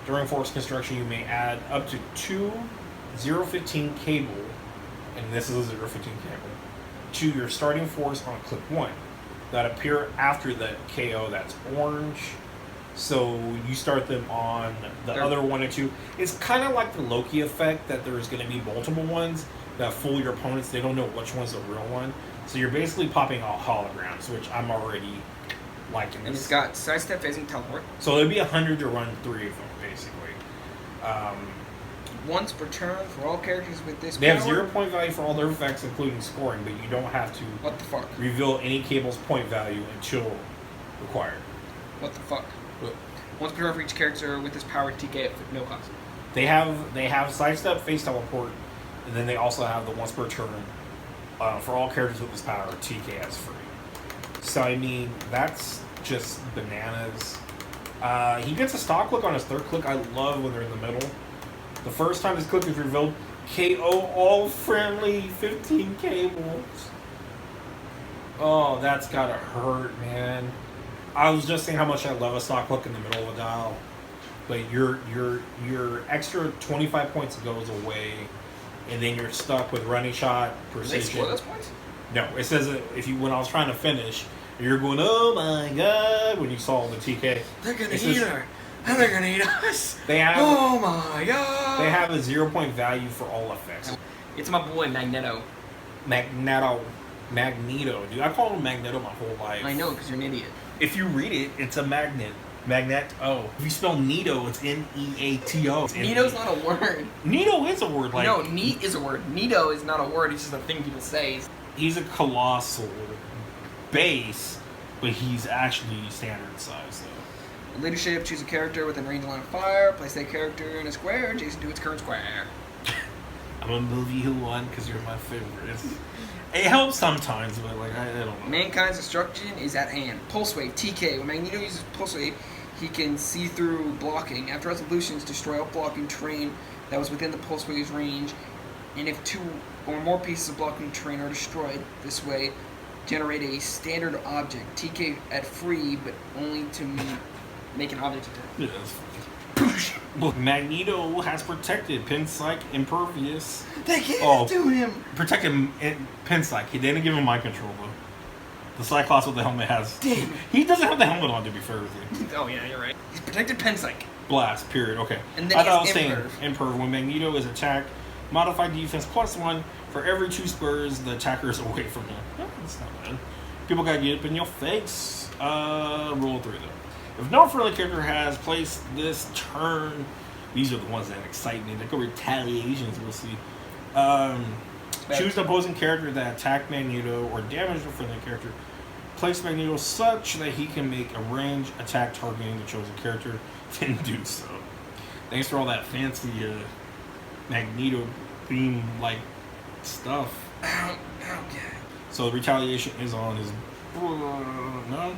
During force construction, you may add up to 2 015 Cable, and this is a 015 Cable, to your starting force on click 1 that appear after the KO that's orange. So you start them on the other 1 and 2. It's kind of like the Loki effect that there's going to be multiple ones that fool your opponents. They don't know which one's the real one. So you're basically popping out holograms, which I'm already liking this. And it's got sidestep, phasing, teleport. So it'd be 100 to run 3 of them, basically. Once per turn for all characters with this They have power. 0 point value for all their effects, including scoring, but you don't have to What the fuck? reveal any Cable's point value until required. What the fuck? But Once per turn for each character with this power, TK at no cost. they have sidestep, face teleport, and then they also have the once per turn for all characters with this power, TK as free. So I mean, that's just bananas. He gets a stock click on his third click. I love when they're in the middle. The first time this click is revealed, KO all friendly 15 Cables. Oh, that's gotta hurt, man. I was just saying how much I love a stock click in the middle of a dial, but your extra 25 points goes away, and then you're stuck with running shot, Did they precision. score those points? No, it says that when I was trying to finish, you're going, oh my god, when you saw the TK. They're gonna It eat says- her. And they're gonna eat us. They have Oh my god. they have a 0 point value for all effects. It's my boy Magneto. Magneto, dude. I call him Magneto my whole life. I know, because you're an idiot. If you read it, it's a magnet. Magneto. If you spell Neato, it's Neato. Nito's not a word. Neato is a word. Like No, neat is a word. Nito is not a word. It's just a thing people say. he's a colossal base, but he's actually standard size though. Leadership, choose a character within range of line of fire. Place that character in a square adjacent to its current square. I'm gonna move you one because you're my favorite. It helps sometimes, but like I don't know. Mankind's destruction is at hand. Pulse Wave, TK. When Magneto uses Pulse Wave, he can see through blocking. After resolutions, destroy all blocking terrain that was within the Pulse Wave's range. And if 2 or more pieces of blocking terrain are destroyed this way, generate a standard object. TK at free, but only to make an object attack. Yeah, that's funny. Look, Magneto has protected Pinpsych Impervious. They can't do him! Protected Pinpsych. He didn't give him mind control though. The Cyclops with the helmet has. Damn. He doesn't have the helmet on, to be fair with you. Oh yeah, you're right. He's protected Penpsych. Blast, period. Okay. And then I he thought I has was saying Imperv. Imperv. When Magneto is attacked, modify defense +1 for every 2 spurs the attacker is away from him. Yeah, that's not bad. People gotta get up in your face. Roll 3 though. If no friendly character has placed this turn, these are the ones that excite me. They go retaliations, we'll see. Choose the opposing character that attacked Magneto or damaged a friendly character. Place Magneto such that he can make a range attack targeting the chosen character, then do so. Thanks for all that fancy Magneto theme like stuff. Okay. So retaliation is on his no?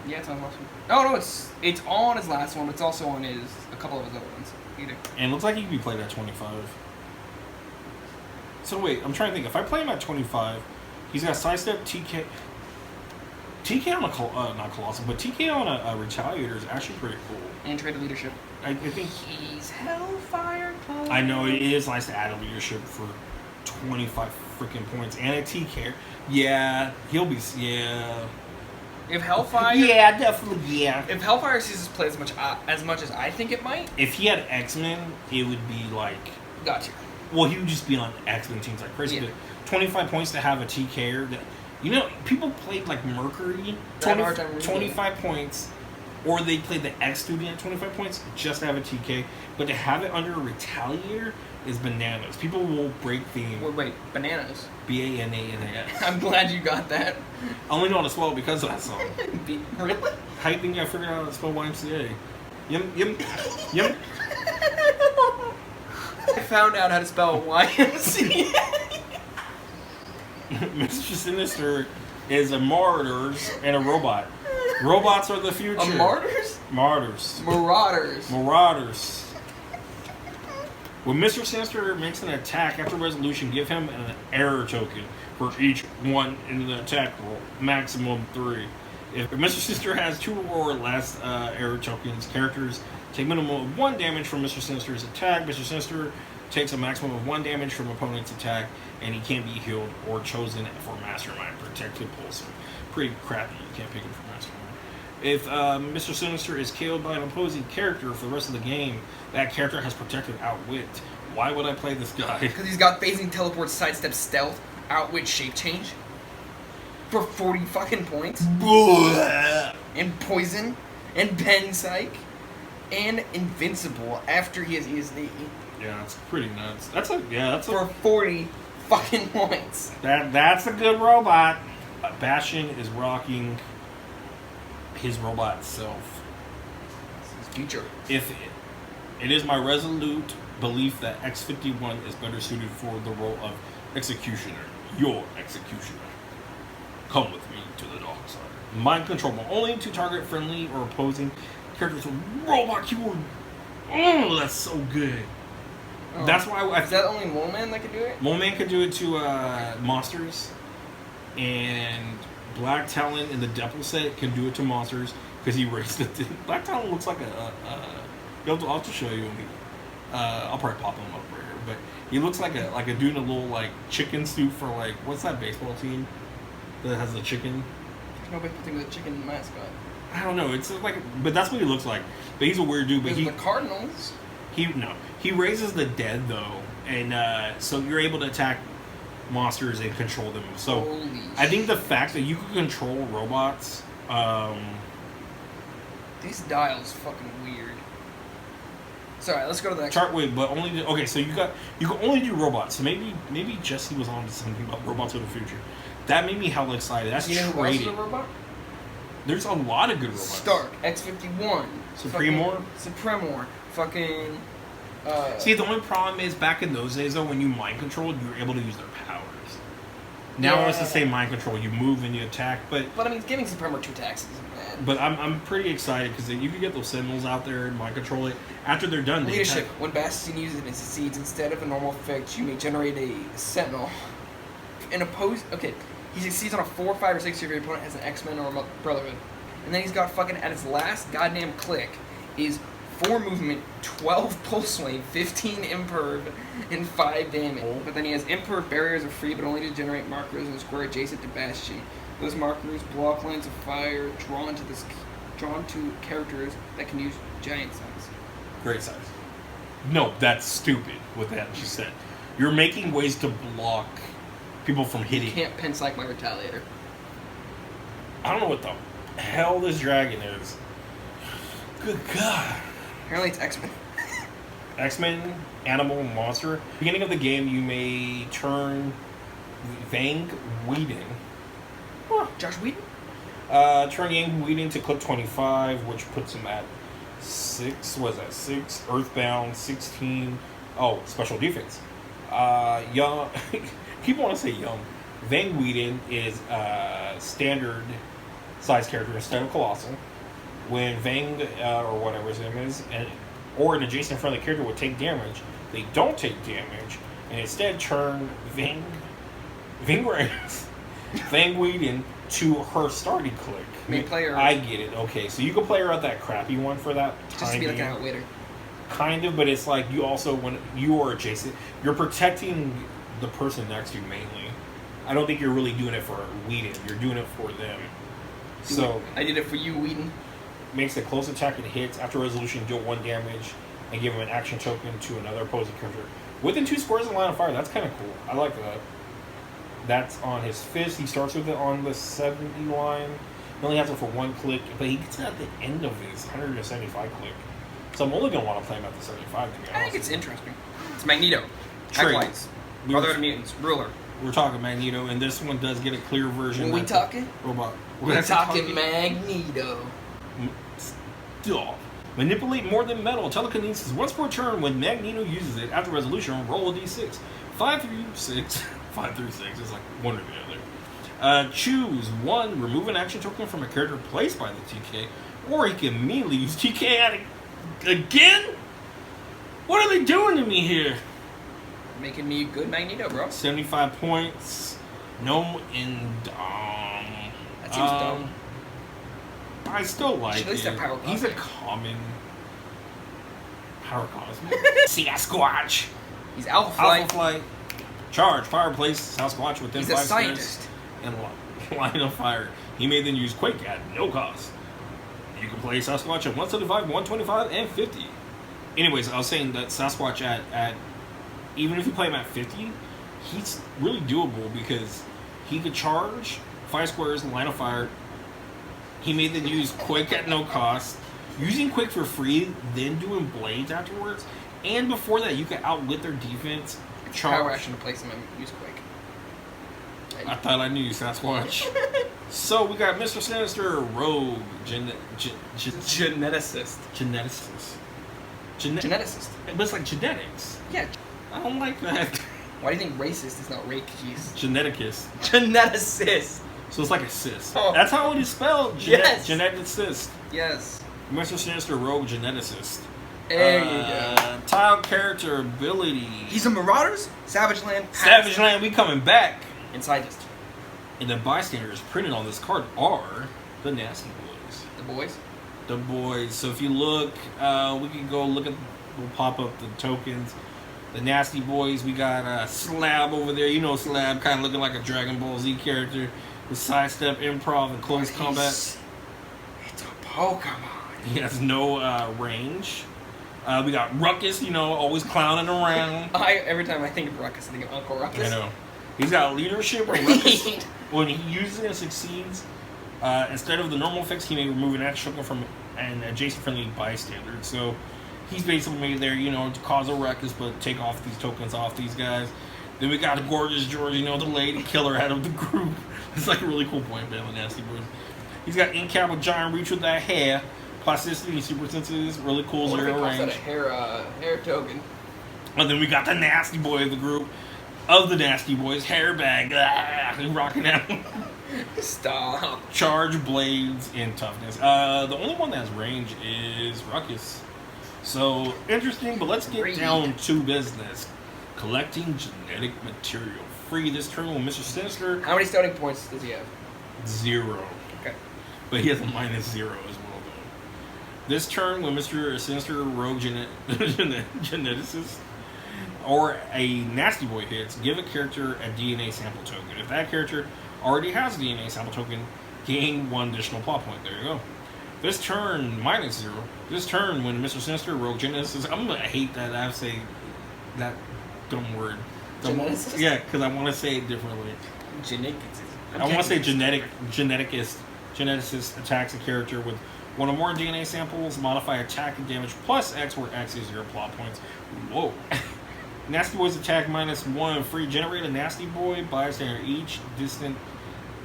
Yeah, it's on his last one. No, it's on his last one, but it's also on a couple of his other ones. Either. And it looks like he can be played at 25. So wait, I'm trying to think. If I play him at 25, he's got sidestep, TK on a not Colossal, but TK on a Retaliator is actually pretty cool. And trade leadership. I think He's Hellfire Cloud. I know it is nice to add a leadership for 25 freaking points and a TK. Yeah, he'll be If Hellfire. Yeah, definitely yeah. If Hellfire sees his play as much as I think it might. If he had X-Men, it would be like Gotcha. Well, he would just be on X-Men teams like crazy. Yeah. 25 points to have a TKer. You know, people played like Mercury, They had a hard time reading 25 points, or they played the X student at 25 points just to have a TK. But to have it under a Retaliator is bananas. People will break the Wait, bananas. BANANAS. I'm glad you got that. I only know how to spell it because of that song. Really? How do you think I figured out how to spell YMCA? Yum. I found out how to spell YMCA. Mr. Sinister is a martyrs and a robot. Robots are the future. A martyrs? Martyrs. Marauders. Marauders. When Mr. Sinister makes an attack after resolution, give him an error token for each one in the attack roll, maximum 3. If Mr. Sinister has 2 or less error tokens, characters take minimum of 1 damage from Mr. Sinister's attack. Mr. Sinister takes a maximum of 1 damage from opponent's attack, and he can't be healed or chosen for Mastermind. Protected Pulse. Pretty crappy. You can't pick him for Mastermind. If Mr. Sinister is killed by an opposing character for the rest of the game, that character has protected Outwit. Why would I play this guy? Because he's got phasing, teleport, sidestep, stealth, outwit, shape change. For 40 fucking points. And poison. And pen psych. And invincible after he has ESD. Yeah, it's pretty nuts. For 40 fucking points. That's a good robot. Bastion is rocking his robot self. This is future. If it is my resolute belief that X-51 is better suited for the role of Executioner, your Executioner. Come with me to the dark side. Mind control, but only to target friendly or opposing characters with robot keyboard. Oh, that's so good. Oh. That's why Is that only Mole Man that can do it? Mole Man can do it to monsters, and Black Talon in the Devil set can do it to monsters because he raised it. Black Talon looks like I'll have to show you. I'll probably pop him up right here, but he looks like a dude in a little like chicken suit for like what's that baseball team that has the chicken? There's no baseball team with a chicken mascot. I don't know. It's like, but that's what he looks like. But he's a weird dude. But There's the Cardinals. He raises the dead though, and so you're able to attack monsters and control them. So Holy I think the fact that you can control robots. This dial's fucking weird. Sorry, let's go to the next Chart wait, but only okay. So you can only do robots. So maybe Jesse was on to something about robots of the future. That made me hella excited. That's You know who else is a trading. robot? There's a lot of good robots. Stark, X-51. Supremor? Supremor. Fucking... See, the only problem is back in those days, though, when you mind controlled, you were able to use their powers. Now it's the same mind control. You move and you attack, but I mean, giving Supremor 2 attacks isn't bad. but I'm pretty excited because you can get those Sentinels out there and mind control it. After they're done, they Leadership. attack. When Bastion uses it and succeeds, instead of a normal effect, you may generate a Sentinel. Okay, he succeeds on a 4, 5, or 6 if your opponent has an X-Men or a Brotherhood. And then he's got fucking, at his last goddamn click, is 4 movement, 12 pulse wave, 15 imperv, and 5 damage. Oh. But then he has imperv barriers are free, but only to generate markers in a square adjacent to Bastion. Those markers block lines of fire drawn to characters that can use giant size. Great size. No, that's stupid. What that she said. You're making ways to block people from hitting. You can't pen psych my Retaliator. I don't know what the hell this dragon is. Good God. Apparently it's X-Men. X-Men, animal, monster. Beginning of the game, you may turn Vang Whedon. Josh Whedon? Turn Yang Whedon to clip 25, which puts him at 6. What is that? 6. Earthbound, 16. Oh, special defense. Young. People want to say young. Vang Whedon is a standard size character instead of Colossal. When Vang, or whatever his name is, or an adjacent friendly character would take damage, they don't take damage, and instead turn Vang Whedon to her starting click. May play her. I get it. Okay, so you can play her at that crappy one for that time. Just to be like being. an outwitter. Kind of, but it's like you also, when you are adjacent, you're protecting the person next to you mainly. I don't think you're really doing it for Whedon. You're doing it for them. So I did it for you, Whedon. Makes a close attack and hits. After resolution, deal 1 damage and give him an action token to another opposing character Within 2 squares of line of fire, that's kind of cool. I like that. That's on his fist. He starts with it on the 70 line. He only has it for 1 click, but he gets it at the end of his 175 click. So I'm only going to want to play him at the 75, to be honest. I think it's interesting. It's Magneto. Trait. Acolytes. Brother of Mutants. Ruler. We're talking Magneto, and this one does get a clear version. When we talking? Robot. We're talking Magneto. Stop. Manipulate more than metal. Telekinesis. Once per turn, when Magneto uses it, after resolution, roll a d6. 5 through 6. 5 through 6 is like one or the other. Choose 1. Remove an action token from a character placed by the TK, or he can immediately use TK at it again? What are they doing to me here? Making me good Magneto, bro. 75 points. No in That seems dumb. I still like At least it. a power He's a cosmic. common power cosmic. Sasquatch. He's Alpha Flight. Alpha Flight. Charge. Fireplace. Sasquatch within He's 5 a squares. scientist. And line of fire. He may then use Quake at no cost. You can play Sasquatch at 175, 125, and 50. Anyways, I was saying that Sasquatch at even if you play him at 50, he's really doable because he could charge 5 squares, line of fire. He may then use Quake at no cost, using Quake for free, then doing blades afterwards. And before that, you can outwit their defense. It's power action to place him and use Quake. I thought I knew you, Sasquatch. So we got Mr. Sinister, Rogue, Geneticist. Geneticist. Geneticist. But it's like genetics. Yeah. I don't like that. Why do you think racist is not rakeist? Geneticist. Geneticist. So it's like a cyst. Oh. That's how it is spelled. Yes. Geneticist. Yes. Mr. Sinister, Rogue, Geneticist. There you go. Tile character ability. He's a Marauders, Savage Land, Savage Land, we coming back. and Scientist. And the bystanders printed on this card are the Nasty Boys. The boys. The boys. So if you look, we can go look at, we'll pop up the tokens. The Nasty Boys, we got Slab over there. You know Slab, kind of looking like a Dragon Ball Z character with sidestep, improv, and close combat. It's a Pokemon. He has no range. We got Ruckus, you know, always clowning around. Every time I think of Ruckus, I think of Uncle Ruckus. I know. He's got leadership. When Ruckus, when he uses it and succeeds, instead of the normal effects, he may remove an action token from an adjacent friendly bystander. So he's basically made there, you know, to cause a ruckus, but take off these tokens off these guys. Then we got Gorgeous George, you know, the lady killer out of the group. It's like a really cool point, man, the Nasty Boys. He's got Incap with Giant Reach with that hair. Plasticity, super sensitive, really cool, zero range. Hair token. And then we got the Nasty Boy of the group, of the Nasty Boys, Hairbag, he's rocking out. Stop. Charge, blades, and toughness. The only one that has range is Ruckus. So, interesting, but let's get down to business. Collecting genetic material. Free this turn with Mr. Sinister. How many starting points does he have? 0. Okay. But he has a -0 as well, though. This turn, when Mr. Sinister, Rogue Geneticist, or a Nasty Boy hits, give a character a DNA sample token. If that character already has a DNA sample token, gain 1 additional plot point. There you go. This turn, -0. This turn, when Mr. Sinister, Rogue Geneticist, I'm going to hate that I have to say that dumb word. Geneticist? Yeah, because I want to say it differently. Geneticist. I want to say geneticist attacks a character with 1 or more DNA samples, modify attack and damage plus X, where X is your plot points. Whoa. Nasty Boys attack -1, free, generate a Nasty Boy bystander. Each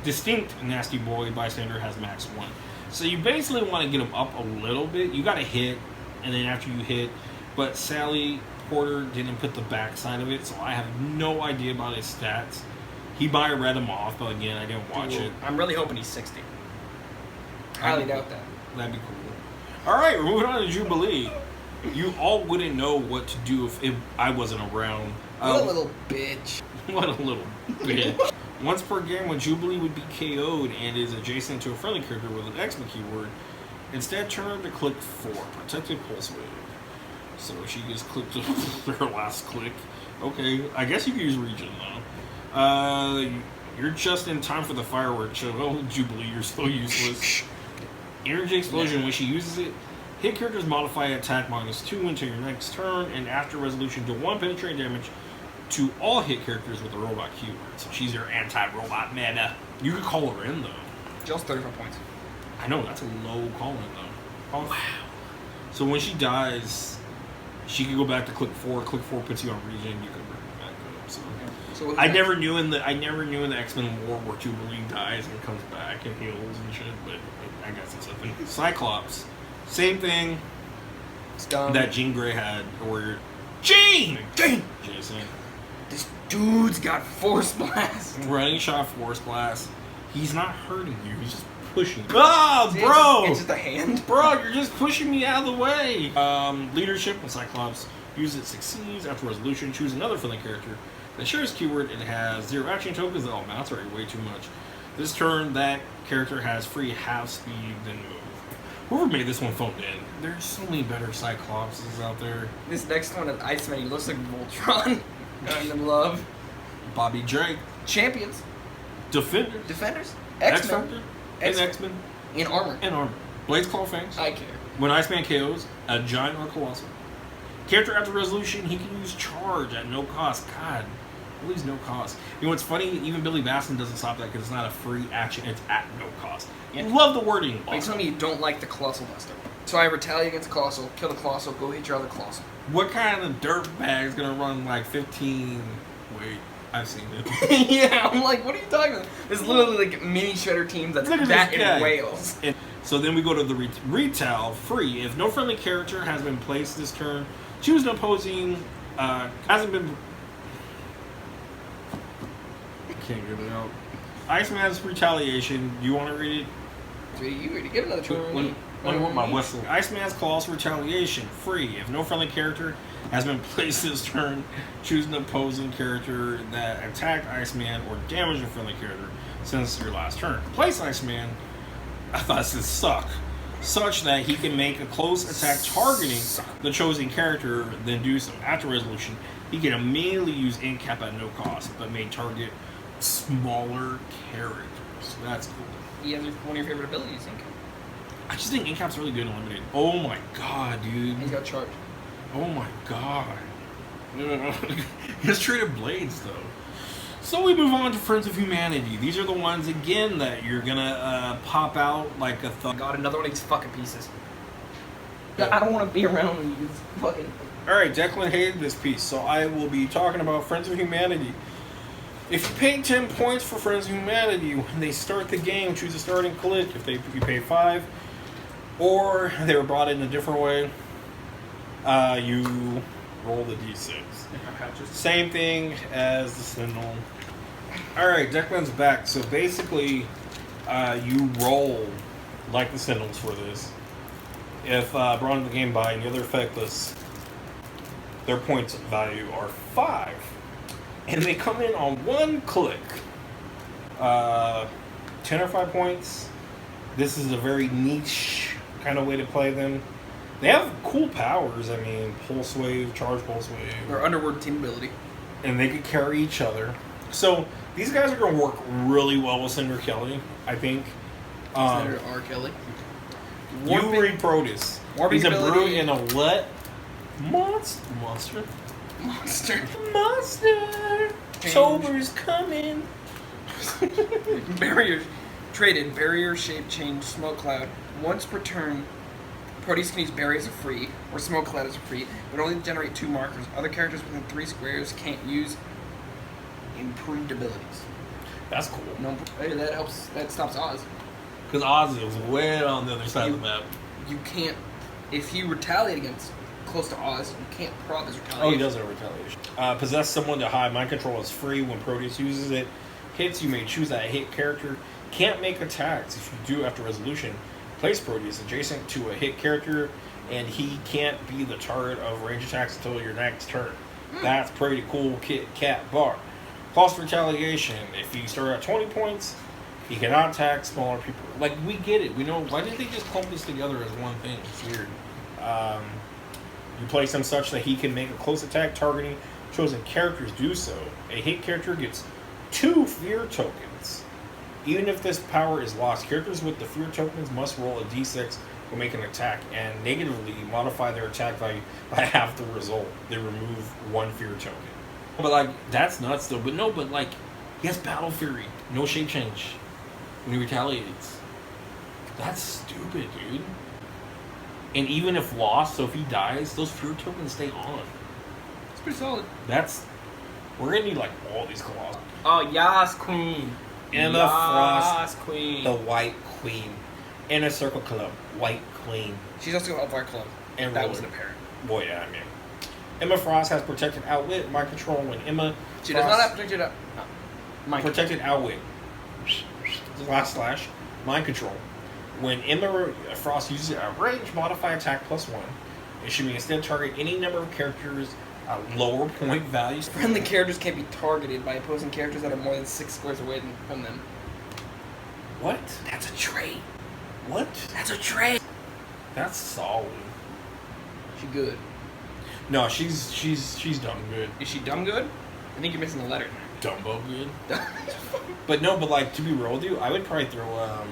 distinct Nasty Boy bystander has max 1. So you basically want to get them up a little bit. You got to hit, and then after you hit, but Sally Porter didn't put the backside of it, so I have no idea about his stats. He might have read them off, but again, I didn't watch it. I'm really hoping he's 60. Highly doubt that. That'd be cool. Alright, we're moving on to Jubilee. You all wouldn't know what to do if I wasn't around. What a little bitch. What a little bitch. Once per game, when Jubilee would be KO'd and is adjacent to a friendly character with an X keyword, instead turn to click 4, Protected Pulse Wave. So she just clicked her last click. Okay, I guess you can use Regen though. You're just in time for the fireworks show. Oh, Jubilee, you're so useless. Energy Explosion, when she uses it, Hit characters modify attack -2 until your next turn, and after resolution, do 1 penetrating damage to all hit characters with a robot keyword. So she's your anti-robot meta. You could call her in, though. Just 35 points. I know, that's a low call-in, though. Oh, wow. So when she dies, she can go back to click 4. Click 4 puts you on regen. You can bring her back up. So I never knew in the X-Men War where Jubilee dies and comes back and heals and shit, but I guess it's a thing. Cyclops, same thing that Jean Grey had, where Jason, this dude's got Force Blast. running shot, Force Blast. He's not hurting you. He's just pushing. Ah, bro! It's just a hand. Bro, you're just pushing me out of the way. Leadership when Cyclops uses it succeeds. After resolution, choose another friendly character that shares keyword and has 0 action tokens. Oh man, that's already way too much. This turn, that character has free half speed, then move. Whoever made this one phoned in. There's so many better Cyclopses out there. This next one is Iceman. He looks like Voltron. I'm in love. Bobby Drake. Champions. Defenders. X-Men. And X-Men. In armor. Blade's Claw Fangs. I care. When Iceman KOs a giant or colossal. Character after resolution, he can use charge at no cost. God, at least no cost. You know what's funny? Even Billy Batson doesn't stop that because it's not a free action. It's at no cost. Yeah. Love the wording. Awesome. You tell me you don't like the Colossal Buster. So I retaliate against Colossal, kill the Colossal, go hit your other Colossal. What kind of dirtbag is gonna run like 15? Wait, I've seen it. Yeah, I'm like, what are you talking about? There's literally like mini shredder teams that's that in Wales. So then we go to the retail free. If no friendly character has been placed this turn, choose an opposing. Hasn't been. Can't get it out. Iceman's retaliation. Do you want to read it? You ready? Get another turn. Let me want my whistle. Iceman's Colossal Retaliation. Free. If no friendly character has been placed this turn, choose an opposing character that attacked Iceman or damaged a friendly character since your last turn. Place Iceman, I thought this would suck, such that he can make a close attack targeting the chosen character, then do so. After resolution, he can immediately use ink cap at no cost, but may target smaller characters. That's cool. Yeah, one of your favorite abilities, ink cap. I just think ink cap's really good in limited. Oh my god, dude. He's got charge. Oh my god. Just traded blades though. So we move on to Friends of Humanity. These are the ones again that you're gonna pop out like a thug. God, another one of these fucking pieces. I don't want to be around when you fucking. Alright, Declan hated this piece, so I will be talking about Friends of Humanity. If you pay 10 points for Friends of Humanity, when they start the game, choose a starting click. If you pay 5, or they were brought in a different way, you roll the d6. Same thing as the Sentinel. Alright, Declan's back. So basically, you roll like the Sentinels for this. If brought into the game by any other effectless, their points value are 5. And they come in on 1 click. 10 or 5 points. This is a very niche kind of way to play them. They have cool powers. I mean, Pulse Wave, Charge Pulse Wave. Or Underworld Team Ability. And they could carry each other. So, these guys are going to work really well with Senator Kelly, I think. Senator R. Kelly. You read Proteus. He's a brute and a what? Monster. October's coming. Barrier. Traded. Barrier-shaped change. Smoke cloud. Once per turn, Proteus can use barriers as free, or smoke cloud as free, but only generate 2 markers. Other characters within 3 squares can't use improved abilities. That's cool. No, hey, that helps. That stops Oz. Because Oz is way on the other side of the map. You can't. If you retaliate against close to Oz, you can't prop his retaliation. Oh, he does have retaliation. Possess someone to hide. Mind control is free when Proteus uses it. Hits, you may choose that hit character. Can't make attacks. If you do after resolution, place Proteus adjacent to a hit character, and he can't be the target of range attacks until your next turn. That's pretty cool. Kit Kat bar. Cost retaliation. If you start at 20 points, he cannot attack smaller people. Like, we get it. We know. Why didn't they just clump this together as one thing? It's weird. You place him such that he can make a close attack targeting chosen characters do so. A hit character gets 2 fear tokens. Even if this power is lost, characters with the fear tokens must roll a d6 will make an attack and negatively modify their attack value by half the result. They remove 1 fear token. But like, that's nuts though. But no, but like, he has Battle Fury, no shape change when he retaliates. That's stupid, dude. And even if lost, so if he dies, those fear tokens stay on. It's pretty solid. We're gonna need like all these claws. Oh, Yas Queen. Emma Yas Frost, Queen. the White Queen. Inner Circle Club, White Queen. She's also got Hellfire Club. And that Roller. wasn't apparent. Well, yeah, I mean. Emma Frost has Protected Outwit, Mind Control, when Emma She Frost does not have Protected Mind Protected Outwit. / Mind Control. When Emma Frost uses it at range, modify attack +1. It should be instead target any number of characters at lower point values. Friendly characters can't be targeted by opposing characters that are more than 6 squares away from them. What? That's a trait. What? That's a trait. That's solid. She good. No, she's dumb good. Is she dumb good? I think you're missing the letter. Dumbo good. But no, but like, to be real with you, I would probably throw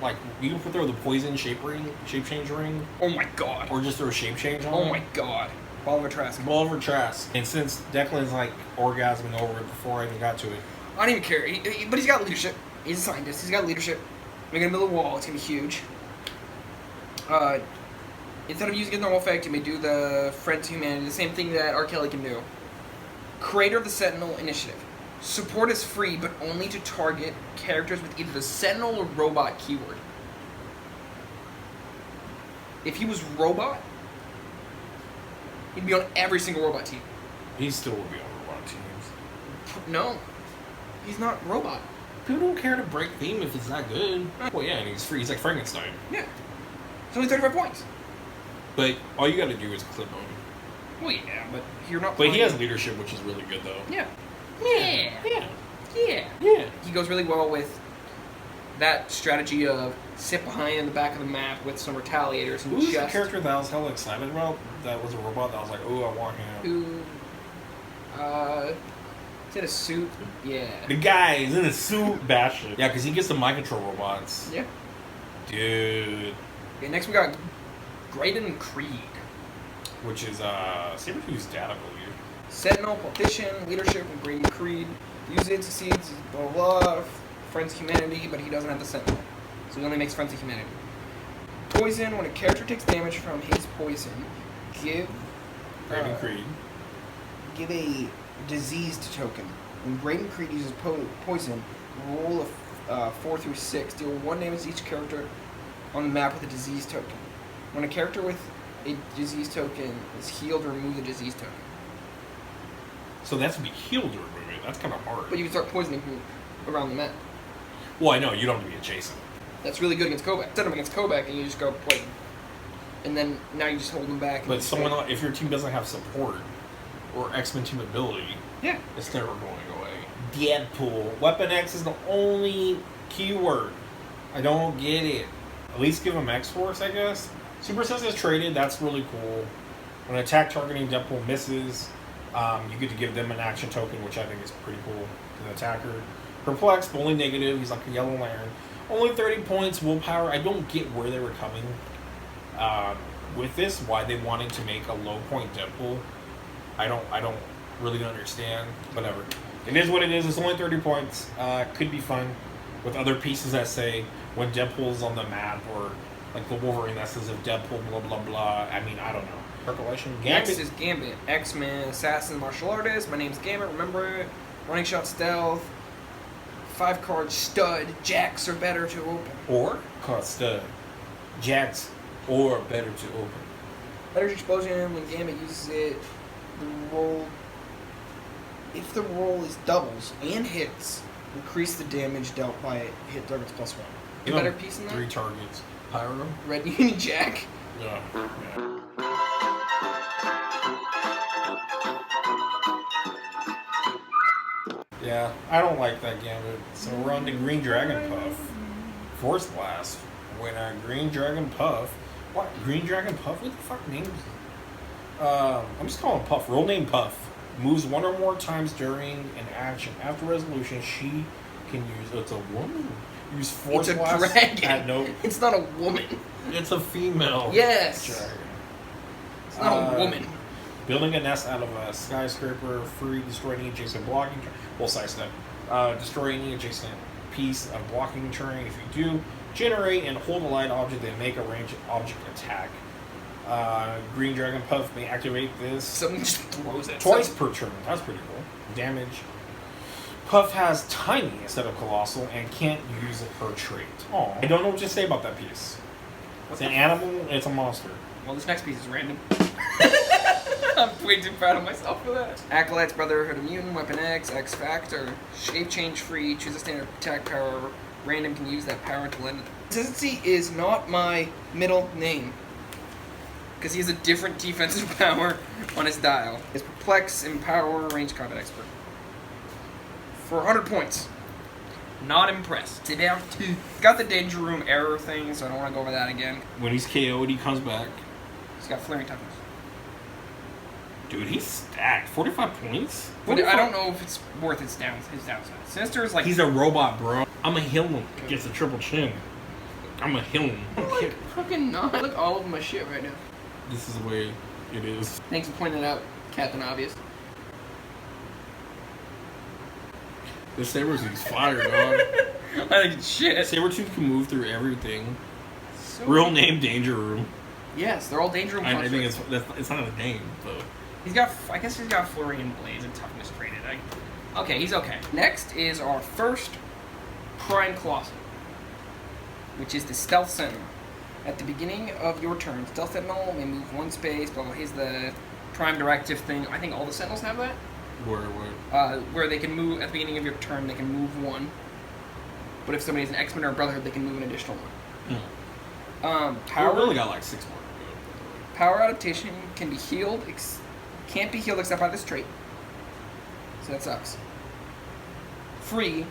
like, you can throw the poison shape change ring, Oh my god. or just throw shape change on. Oh it. my god. Bolivar Trask. Bolivar Trask. And since Declan's like orgasming over it before I even got to it, I don't even care. But he's got leadership. He's a scientist. He's got leadership. We're gonna build a wall. It's gonna be huge. Instead of using a normal effect, you may do the Friend to Humanity, the same thing that R. Kelly can do. Creator of the Sentinel Initiative. Support is free, but only to target characters with either the Sentinel or Robot keyword. If he was Robot, he'd be on every single Robot team. he still would be on robot teams. No, he's not Robot. People don't care to break theme if it's that good. Well, yeah, and he's free. He's like Frankenstein. Yeah. It's only 35 points. But all you got to do is clip him. Well, yeah, but you're not. But he playing- has leadership, which is really good, though. Yeah. Yeah. Yeah. Yeah. Yeah. He goes really well with that strategy of sit behind in the back of the map with some retaliators and Who's the just character that I was hella excited about? That was a robot that I was like, oh, I want him. who is it a suit? Yeah. The guy is in a suit. Bastion. Yeah, because he gets the mind control robots. Yeah. Dude. Okay, next we got Graydon Krieg. Which is, Sabretooth's dad, I believe. Sentinel, Politician, Leadership, and Graydon Krieg. Use it, succeeds, blah blah blah. Friends of Humanity, but he doesn't have the Sentinel. So he only makes Friends of Humanity. Poison, when a character takes damage from his poison, give Graydon Creed. give a diseased token. When Graydon Krieg uses poison, roll a 4 through 6. Deal 1 damage to each character on the map with a disease token. When a character with a disease token is healed, remove the disease token. So that's to be healed to remove it. That's kind of hard. But you can start poisoning people around the map. Well, I know. You don't have to be adjacent. That's really good against Kobach. Set him against Kobach and you just go poison. And then now you just hold them back. But someone, if your team doesn't have support or X-Men team ability, yeah. it's never going away. Deadpool. Weapon X is the only keyword. I don't get it. At least give him X-Force, I guess. Super Sense is traded. That's really cool. When attack targeting Deadpool misses, you get to give them an action token, which I think is pretty cool to the attacker. Perplexed, but only negative. He's like a Yellow Lantern. Only 30 points willpower. I don't get where they were coming with this. Why they wanted to make a low point Deadpool. I don't really understand. Whatever. It is what it is. It's only 30 points. Could be fun with other pieces that say when Deadpool's on the map, or like the Wolverine that says if Deadpool blah blah blah. I mean, I don't know. Percolation. Gambit. X is Gambit. X-Men, Assassin, Martial Artist. My name's Gambit. Remember it. Running Shot Stealth. 5 card Stud. Jacks are better to open. Or card Stud. Jacks or better to open. Letters Explosion. When Gambit uses it, the roll. If the roll is doubles and hits, increase the damage dealt by hit targets +1. A better piece than that? 3 targets. Pyro. Red Union Jack. Yeah. Yeah, I don't like that Gambit. So we're on the Green Dragon Puff. Force Blast. When a Green Dragon Puff. What? Green Dragon Puff? What the fuck names? I'm just calling Puff. Real name Puff. Moves 1 or more times during an action. After resolution, she can use. It's a woman. Use Force It's a Blast dragon. at no. It's not a woman. It's a female. Yes. Dragon. It's not a woman. Building a nest out of a skyscraper, free, destroy any adjacent blocking. Well, sidestep. Destroy any adjacent piece of blocking terrain. If you do, generate and hold a light object and make a ranged object attack. Green Dragon Puff may activate this Someone just throws it. twice per turn. That's pretty cool. Damage. Puff has tiny instead of colossal and can't use her trait. Oh, I don't know what to say about that piece. It's an animal. It's a monster. Well, this next piece is random. I'm way too proud of myself for that. Acolytes, Brotherhood of Mutant, Weapon X Factor, Shape Change Free, choose a standard attack power. Random can use that power to lend. Consistency is not my middle name. Because he has a different defensive power on his dial. It's Perplex, Empower, Range Combat Expert. For 100 points. Not impressed. Got the Danger Room error thing, so I don't want to go over that again. When he's KO'd, he comes back. He's got Flaring Toughness. Dude, he's stacked. 45 points? But I don't know if it's worth his downside. Sinister is like... He's a robot, bro. I'm gonna heal him. Gets a triple chin. I'm gonna heal him. Like, fucking not. Look, all of my shit right now. This is the way it is. Thanks for pointing it out, Captain Obvious. This Sabretooth's fire, dog. I think it's shit. Sabretooth can move through everything. So Real name Danger Room. Yes, they're all Danger Room I think constructs. it's not a name, though. I guess he's got Flurry and Blaze and Toughness traded. Okay, he's okay. Next is our first Prime Colossal, which is the Stealth Sentinel. At the beginning of your turn, Stealth Sentinel may move one space, blah, blah. Here's the Prime Directive thing. I think all the Sentinels have that. Where they can move, at the beginning of your turn, they can move one. But if somebody's an X-Men or a Brotherhood, they can move an additional one. Power really got like 6 more. Power Adaptation can be healed, can't be healed except by this trait. So that sucks. Free,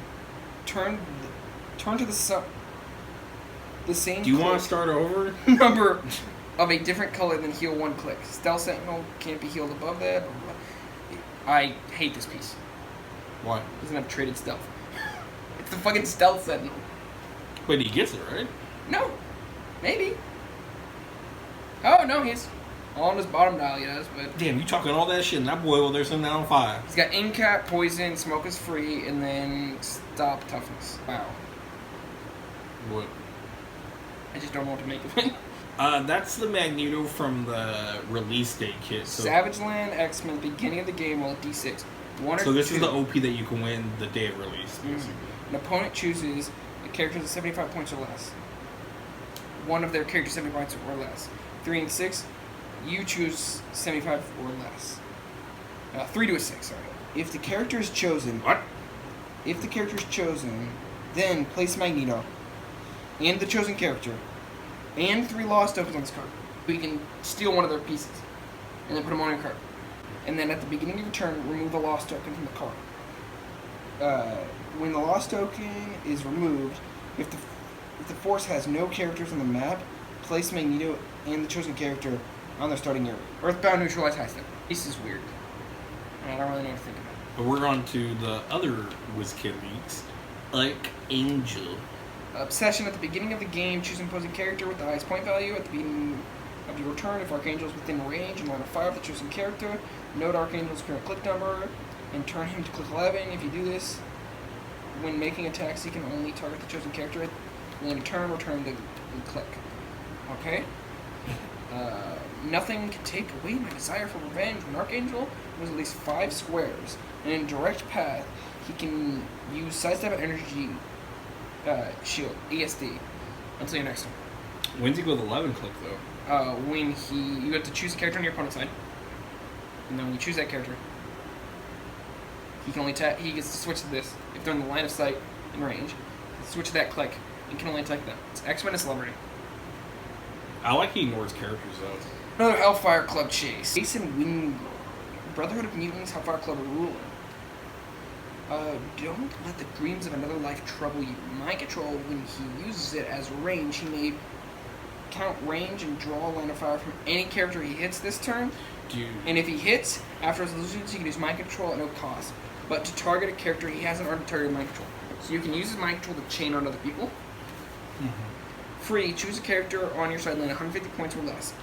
turn to the same. Do you want to start over? Number of a different color than heal one click. Stealth Sentinel can't be healed above that. Blah, blah, blah. I hate this piece. Why? It doesn't have traded stealth. It's the fucking Stealth Sentinel. But he gets it, right? No. Maybe. Oh, no, he's on his bottom dial, he does, but... Damn, you talking all that shit and that boy over there sitting down on 5. He's got Incap, Poison, Smoke is free, and then Stop Toughness. Wow. What? I just don't know what to make of it. That's the Magneto from the release date kit. So, Savage Land, X-Men, beginning of the game, roll a D6. So this is the OP that you can win the day of release, basically. An opponent chooses a character with 75 points or less. One of their characters 70 points or less. 3 and 6, you choose 75 or less. 3 to a 6, sorry. If the character is chosen... What? If the character is chosen, then place Magneto and the chosen character and 3 lost tokens on this card. We can steal one of their pieces and then put them on your card. And then at the beginning of your turn, remove a lost token from the card. When the lost token is removed, if the force has no characters on the map, place Magneto and the chosen character on their starting area. Earthbound, neutralize high step. This is weird. I don't really know what to think about it. But we're on to the other WizKid leaks. Like Angel. Obsession at the beginning of the game, choose an opposing character with the highest point value. At the beginning of your turn, if Archangel is within range and line of fire of the chosen character, note Archangel's current click number and turn him to click 11. If you do this, when making attacks, you can only target the chosen character. And in turn, return the click. Okay? Nothing can take away my desire for revenge. When Archangel moves at least 5 squares and in direct path, he can use sidestep energy shield, ESD, until your next turn. When's he go with 11 click, though? When you have to choose a character on your opponent's side, and then when you choose that character, he can only he gets to switch to this if they're in the line of sight in range. Switch to that click, and can only attack them. It's X-Men and Celebrity. I like he ignores characters, though. Another Hellfire Club chase. Jason Wing, Brotherhood of Mutants, Hellfire Club ruler. Don't let the dreams of another life trouble you. Mind control, when he uses it as range, he may count range and draw a line of fire from any character he hits this turn. And if he hits, after his illusions, he can use mind control at no cost. But to target a character he hasn't already targeted mind control. So you can use his mind control to chain on other people. Mm-hmm. Free, choose a character on your side line 150 points or less.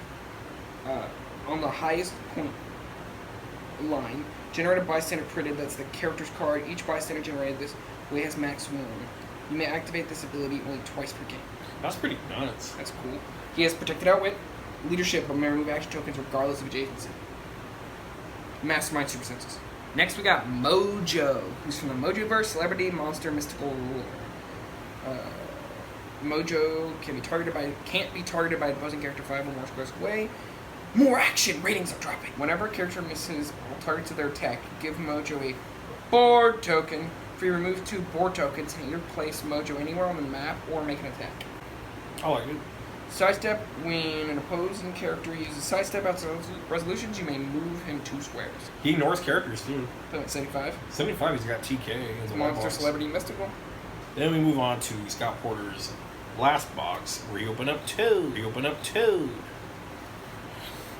On the highest point line, generate a bystander printed that's the character's card. Each bystander generated this way has max 1. You may activate this ability only twice per game. That's pretty nuts. That's cool. He has protected outwit, leadership, but may remove action tokens regardless of adjacency. Mastermind super senses. Next we got Mojo, who's from the Mojoverse, celebrity, monster, mystical ruler. Mojo can't be targeted by an opposing character 5 or more squares away. More action! Ratings are dropping. Whenever a character misses all targets of their attack, give Mojo a board token. Free, remove 2 board tokens and either place Mojo anywhere on the map or make an attack. I like it. Sidestep, when an opposing character uses sidestep outside resolutions, you may move him 2 squares. He ignores characters too. So at 75. 75, he's got TK as a Monster, box. celebrity, mystical. Then we move on to Scott Porter's last box, where you open up 2.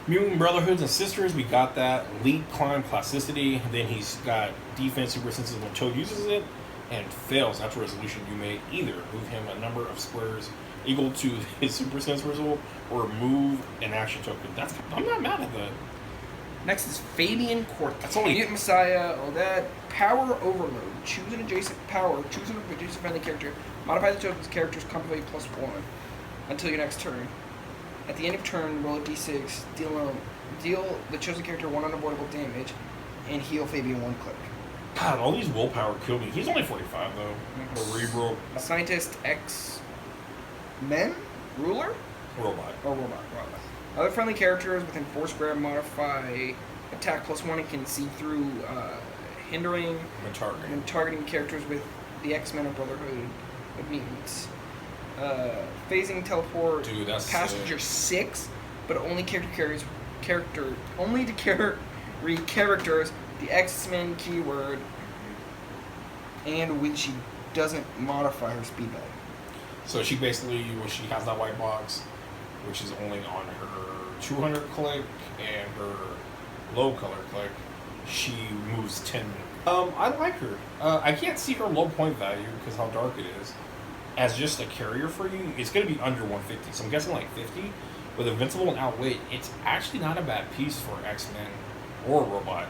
Mutant Brotherhoods and Sisters, we got that. Lead Climb Classicity. Then he's got Defense Super Senses when Toad uses it, and fails after resolution. You may either move him a number of squares equal to his Super Sense result, or move an action token. I'm not mad at that. Next is Fabian Court. That's only- Mutant Messiah, all that. Power Overload. Choose an adjacent friendly character. Modify the token's character's comp value +1 until your next turn. At the end of turn, roll a d6, deal the chosen character 1 unavoidable damage, and heal Fabian 1 click. God, all these willpower kill me. He's only 45 though. Cerebral A Scientist X-Men? Ruler? robot. Or robot. Other friendly characters within 4 square modify attack +1 and can see through hindering Targeting. and targeting characters with the X-Men or Brotherhood of Mutants. Phasing teleport. Dude, that's passenger 6, but only to carry characters the X-Men keyword, and when she doesn't modify her speed value. So she basically, when she has that white box, which is only on her 200 click and her low color click, she moves 10. I like her. I can't see her low point value because how dark it is. As just a carrier for you, it's going to be under 150. So I'm guessing like 50. With Invincible and Outwit, it's actually not a bad piece for X-Men or Robot.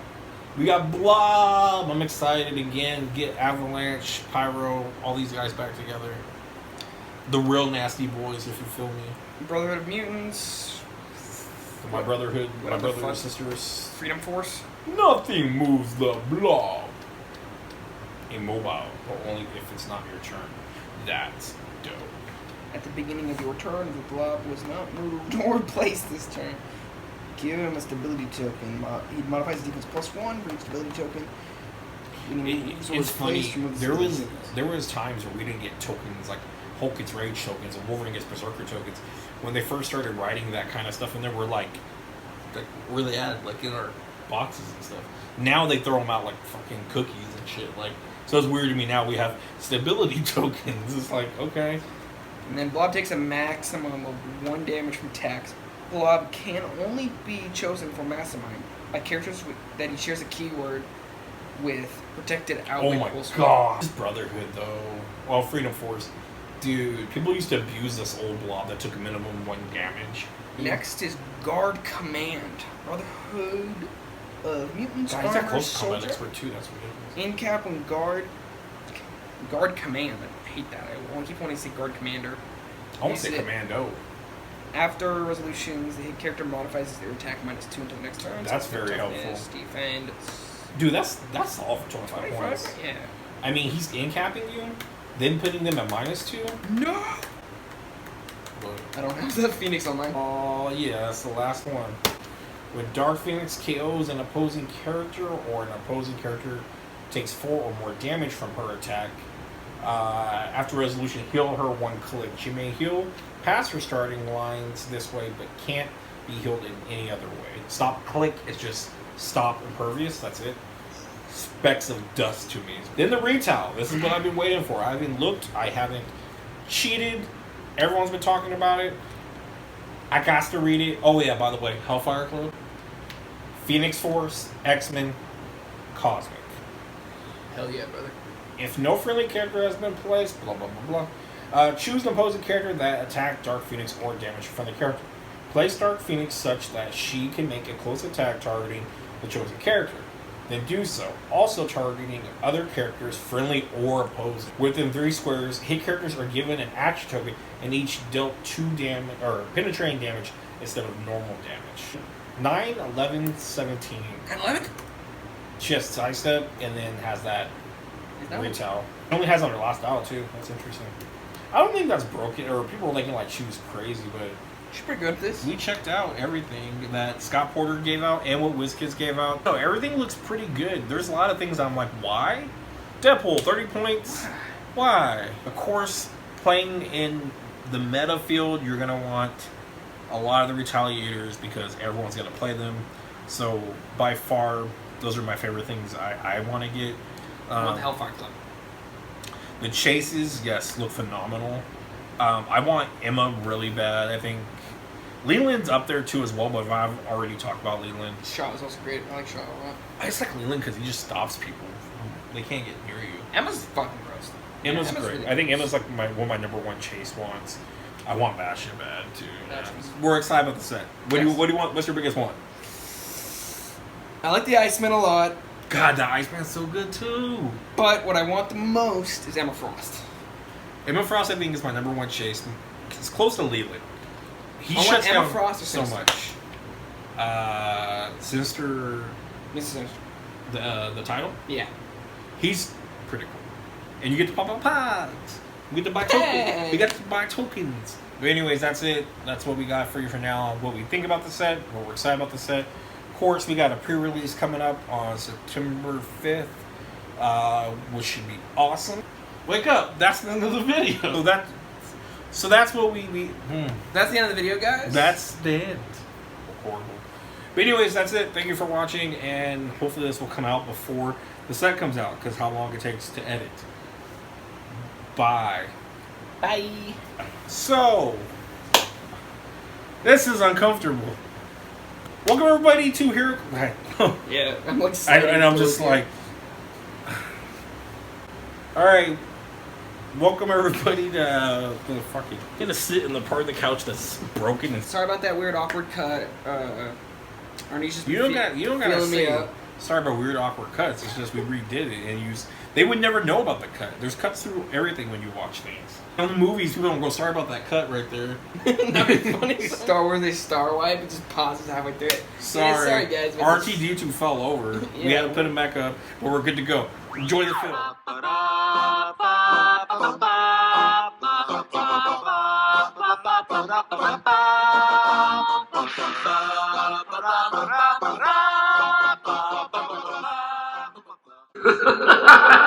We got Blob. I'm excited again. Get Avalanche, Pyro, all these guys back together. The real nasty boys, if you feel me. Brotherhood of Mutants. My brotherhood, my Whatever the brother and fuck. sisters. Freedom Force. Nothing moves the Blob. Immobile, but only if it's not your turn. That's dope. At the beginning of your turn, the Blob was not moved or placed this turn. Give him a stability token. He modifies his defense +1 for each stability token. It's funny. There was times where we didn't get tokens like Hulk gets Rage tokens and Wolverine gets Berserker tokens. When they first started writing that kind of stuff in there, we're like where they at? Like in our boxes and stuff. Now they throw them out like fucking cookies and shit. Like, so it's weird to me now we have stability tokens. It's like, okay. And then Blob takes a maximum of 1 damage from attacks. Blob can only be chosen for Mastermind by characters that he shares a keyword with protected outwit. Oh my god. This Brotherhood though. Well, Freedom Force. Dude, people used to abuse this old Blob that took minimum 1 damage. Next is Guard Command. Brotherhood of Mutants. God, he's got Armor close combat Soldier. expert too. That's ridiculous. In cap when Guard Command. I hate that. I keep wanting to say Guard Commander. I want to say Use it. Commando. After resolutions, the hit character modifies their attack -2 until next turn. That's So very toughness, helpful. Defend. Dude, that's all for 25 points. Yeah. I mean, he's in capping you, then putting them at -2. No. But, I don't have the Phoenix on mine. oh yeah, that's the last one. When Dark Phoenix KOs an opposing character or an opposing character takes 4 or more damage from her attack, after resolution, heal her 1 click. She may heal past her starting lines this way, but can't be healed in any other way. Stop click is just stop impervious. That's it. Specks of dust to me. Then the retail. This is what I've been waiting for. I haven't looked. I haven't cheated. Everyone's been talking about it. I got to read it. Oh yeah, by the way, Hellfire Club, Phoenix Force, X-Men, Cosmic. Hell yeah, brother. If no friendly character has been placed, blah blah blah blah. Choose an opposing character that attack Dark Phoenix or damage a friendly character. Place Dark Phoenix such that she can make a close attack targeting the chosen character. Then do so, also targeting other characters, friendly or opposing. Within 3 squares, hit characters are given an action token and each dealt 2 damage or penetrating damage instead of normal damage. 9, 11, 17. 11? She has sidestep and then has that retail. It only has on her last dial too. That's interesting. I don't think that's broken, or people are thinking like she was crazy, but She's pretty good at this. we checked out everything that Scott Porter gave out and what WizKids gave out. So everything looks pretty good. There's a lot of things I'm like, why? Deadpool, 30 points. Why? Of course, playing in the meta field, you're gonna want a lot of the retaliators because everyone's gonna play them. So by far, those are my favorite things I want to get. I want the Hellfire Club. The chases, yes, look phenomenal. I want Emma really bad. I think Leland's up there too as well, but I've already talked about Leland. Shaw is also great. I like Shaw a lot. I just like Leland because he just stops people. They can't get near you. Emma's fucking gross. Emma's great. Really I think gross. Emma's like one of my number 1 chase wants. I want Bastion bad too. Bastion's- We're excited about the set. What do Yes. you want? What's your biggest one? I like the Iceman a lot, God, the Iceman's so good too. but what I want the most is Emma Frost. Emma Frost, I think, is my number 1 chase. It's close to Leland. He I want shuts Emma down Frost or so Sinister. much. Sinister, Mrs. Sinister. the title, Yeah. he's pretty cool. And you get to pop up pods. We get to buy Hey. tokens. We got to buy tokens. But anyways, that's it. That's what we got for you for now. What we think about the set. What we're excited about the set. Of course, we got a pre-release coming up on September 5th, which should be awesome. Wake up! That's the end of the video. So that's what we That's the end of the video, guys. that's the end. Horrible. But anyways, that's it. Thank you for watching, and hopefully this will come out before the set comes out, because how long it takes to edit. Bye. Bye. So, this is uncomfortable. Welcome everybody to Heroclix. Yeah, I'm like. And I'm just like, all right. Welcome everybody to the fucking. I'm gonna sit in the part of the couch that's broken and. Sorry about that weird awkward cut. Arnie's just You don't gotta feeling me say up. sorry about weird awkward cuts. It's just we redid it and they would never know about the cut. There's cuts through everything when you watch things. In the movies, people don't go sorry about that cut right there. That'd be funny. Star Wars, they star wipe, it just pauses halfway through it. Sorry, Yeah, sorry guys. but R2D2 fell over. We Yeah. had to put him back up, but we're good to go. Enjoy the film. Ha ha ha!